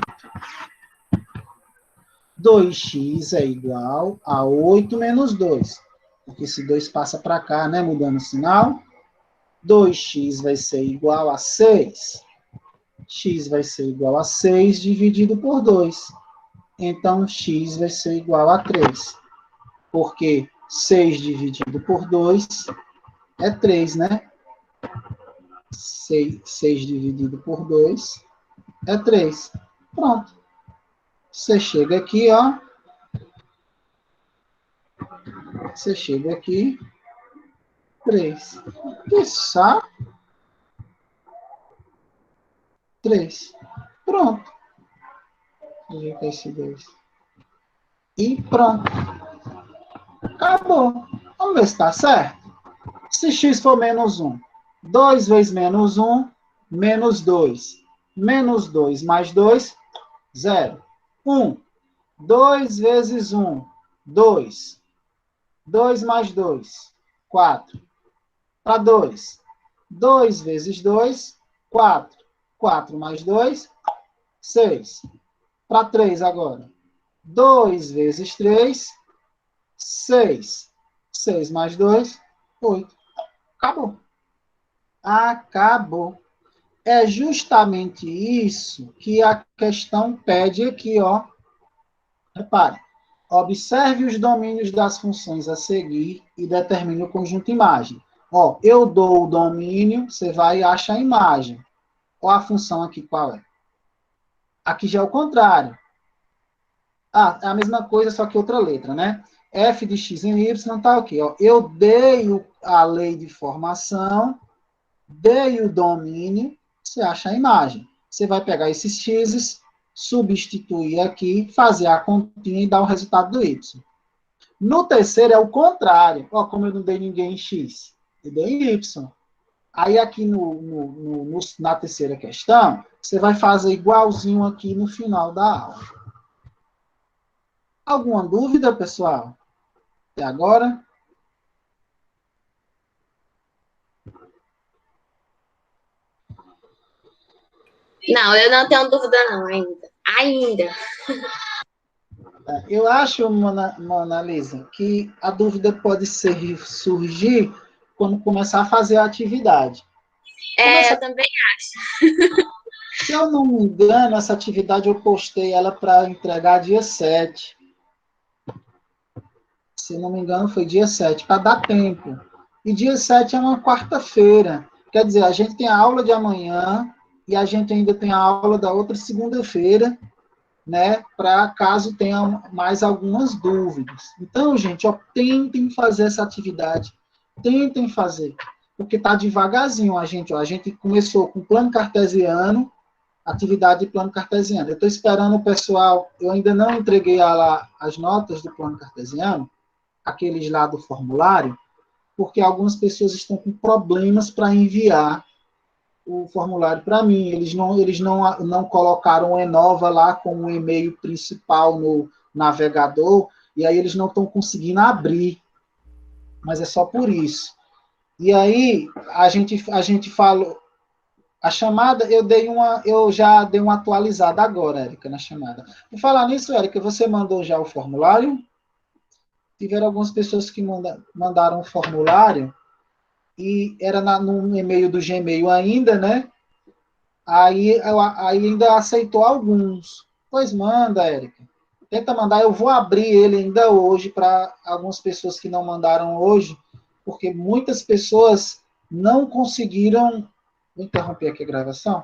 2x é igual a 8 menos 2. Porque esse 2 passa para cá, né? Mudando o sinal. 2x vai ser igual a 6. X vai ser igual a 6 dividido por 2. Então, x vai ser igual a 3. Porque 6 dividido por 2 é 3, né? 6 dividido por 2 é 3. Pronto. Você chega aqui, ó. Você chega aqui, 3. Que saco. 3. Pronto. Ajeitar esse 2. E pronto. Acabou. Vamos ver se está certo. Se x for menos 1, 2 vezes menos 1, menos 2. Menos 2 mais 2, 0. 1. 2 vezes 1, 2. 2 mais 2, 4. Para 2. 2 vezes 2, 4. 4 mais 2, 6. Para 3 agora. 2 vezes 3, 6. 6 mais 2, 8. Acabou. Acabou. É justamente isso que a questão pede aqui, ó. Repare. Observe os domínios das funções a seguir e determine o conjunto imagem. Ó, eu dou o domínio, você vai e acha a imagem. Ó, a função aqui qual é? Aqui já é o contrário. Ah, é a mesma coisa, só que outra letra, né? F de x em y tá aqui, ó. Eu dei a lei de formação, dei o domínio, você acha a imagem. Você vai pegar esses x's, substituir aqui, fazer a continha e dar o resultado do y. No terceiro é o contrário. Ó, como eu não dei ninguém em x, eu dei em y. Aí aqui na terceira questão, você vai fazer igualzinho aqui no final da aula. Alguma dúvida, pessoal? Até agora? Não, eu não tenho dúvida não, ainda. Eu acho, Mona Lisa, que a dúvida pode surgir quando começar a fazer a atividade. Eu também acho. Se eu não me engano, essa atividade eu postei ela para entregar dia 7. Se não me engano, foi dia 7, para dar tempo. E dia 7 é uma quarta-feira. Quer dizer, a gente tem a aula de amanhã e a gente ainda tem a aula da outra segunda-feira, né? Para caso tenha mais algumas dúvidas. Então, gente, ó, tentem fazer essa atividade. Tentem fazer. Porque está devagarzinho a gente. Ó, a gente começou com plano cartesiano, atividade de plano cartesiano. Eu estou esperando o pessoal, eu ainda não entreguei as notas do plano cartesiano, aqueles lá do formulário, porque algumas pessoas estão com problemas para enviar o formulário para mim. Eles não colocaram o Enova lá como o e-mail principal no navegador, e aí eles não estão conseguindo abrir. Mas é só por isso. E aí, a gente falou, a chamada, eu já dei uma atualizada agora, Érica, na chamada. Por falar nisso, Érica, você mandou já o formulário? Tiveram algumas pessoas que mandaram o formulário, e era no e-mail do Gmail ainda, né? Aí ainda aceitou alguns. Pois manda, Érica. Tenta mandar, eu vou abrir ele ainda hoje para algumas pessoas que não mandaram hoje, porque muitas pessoas não conseguiram. Vou interromper aqui a gravação.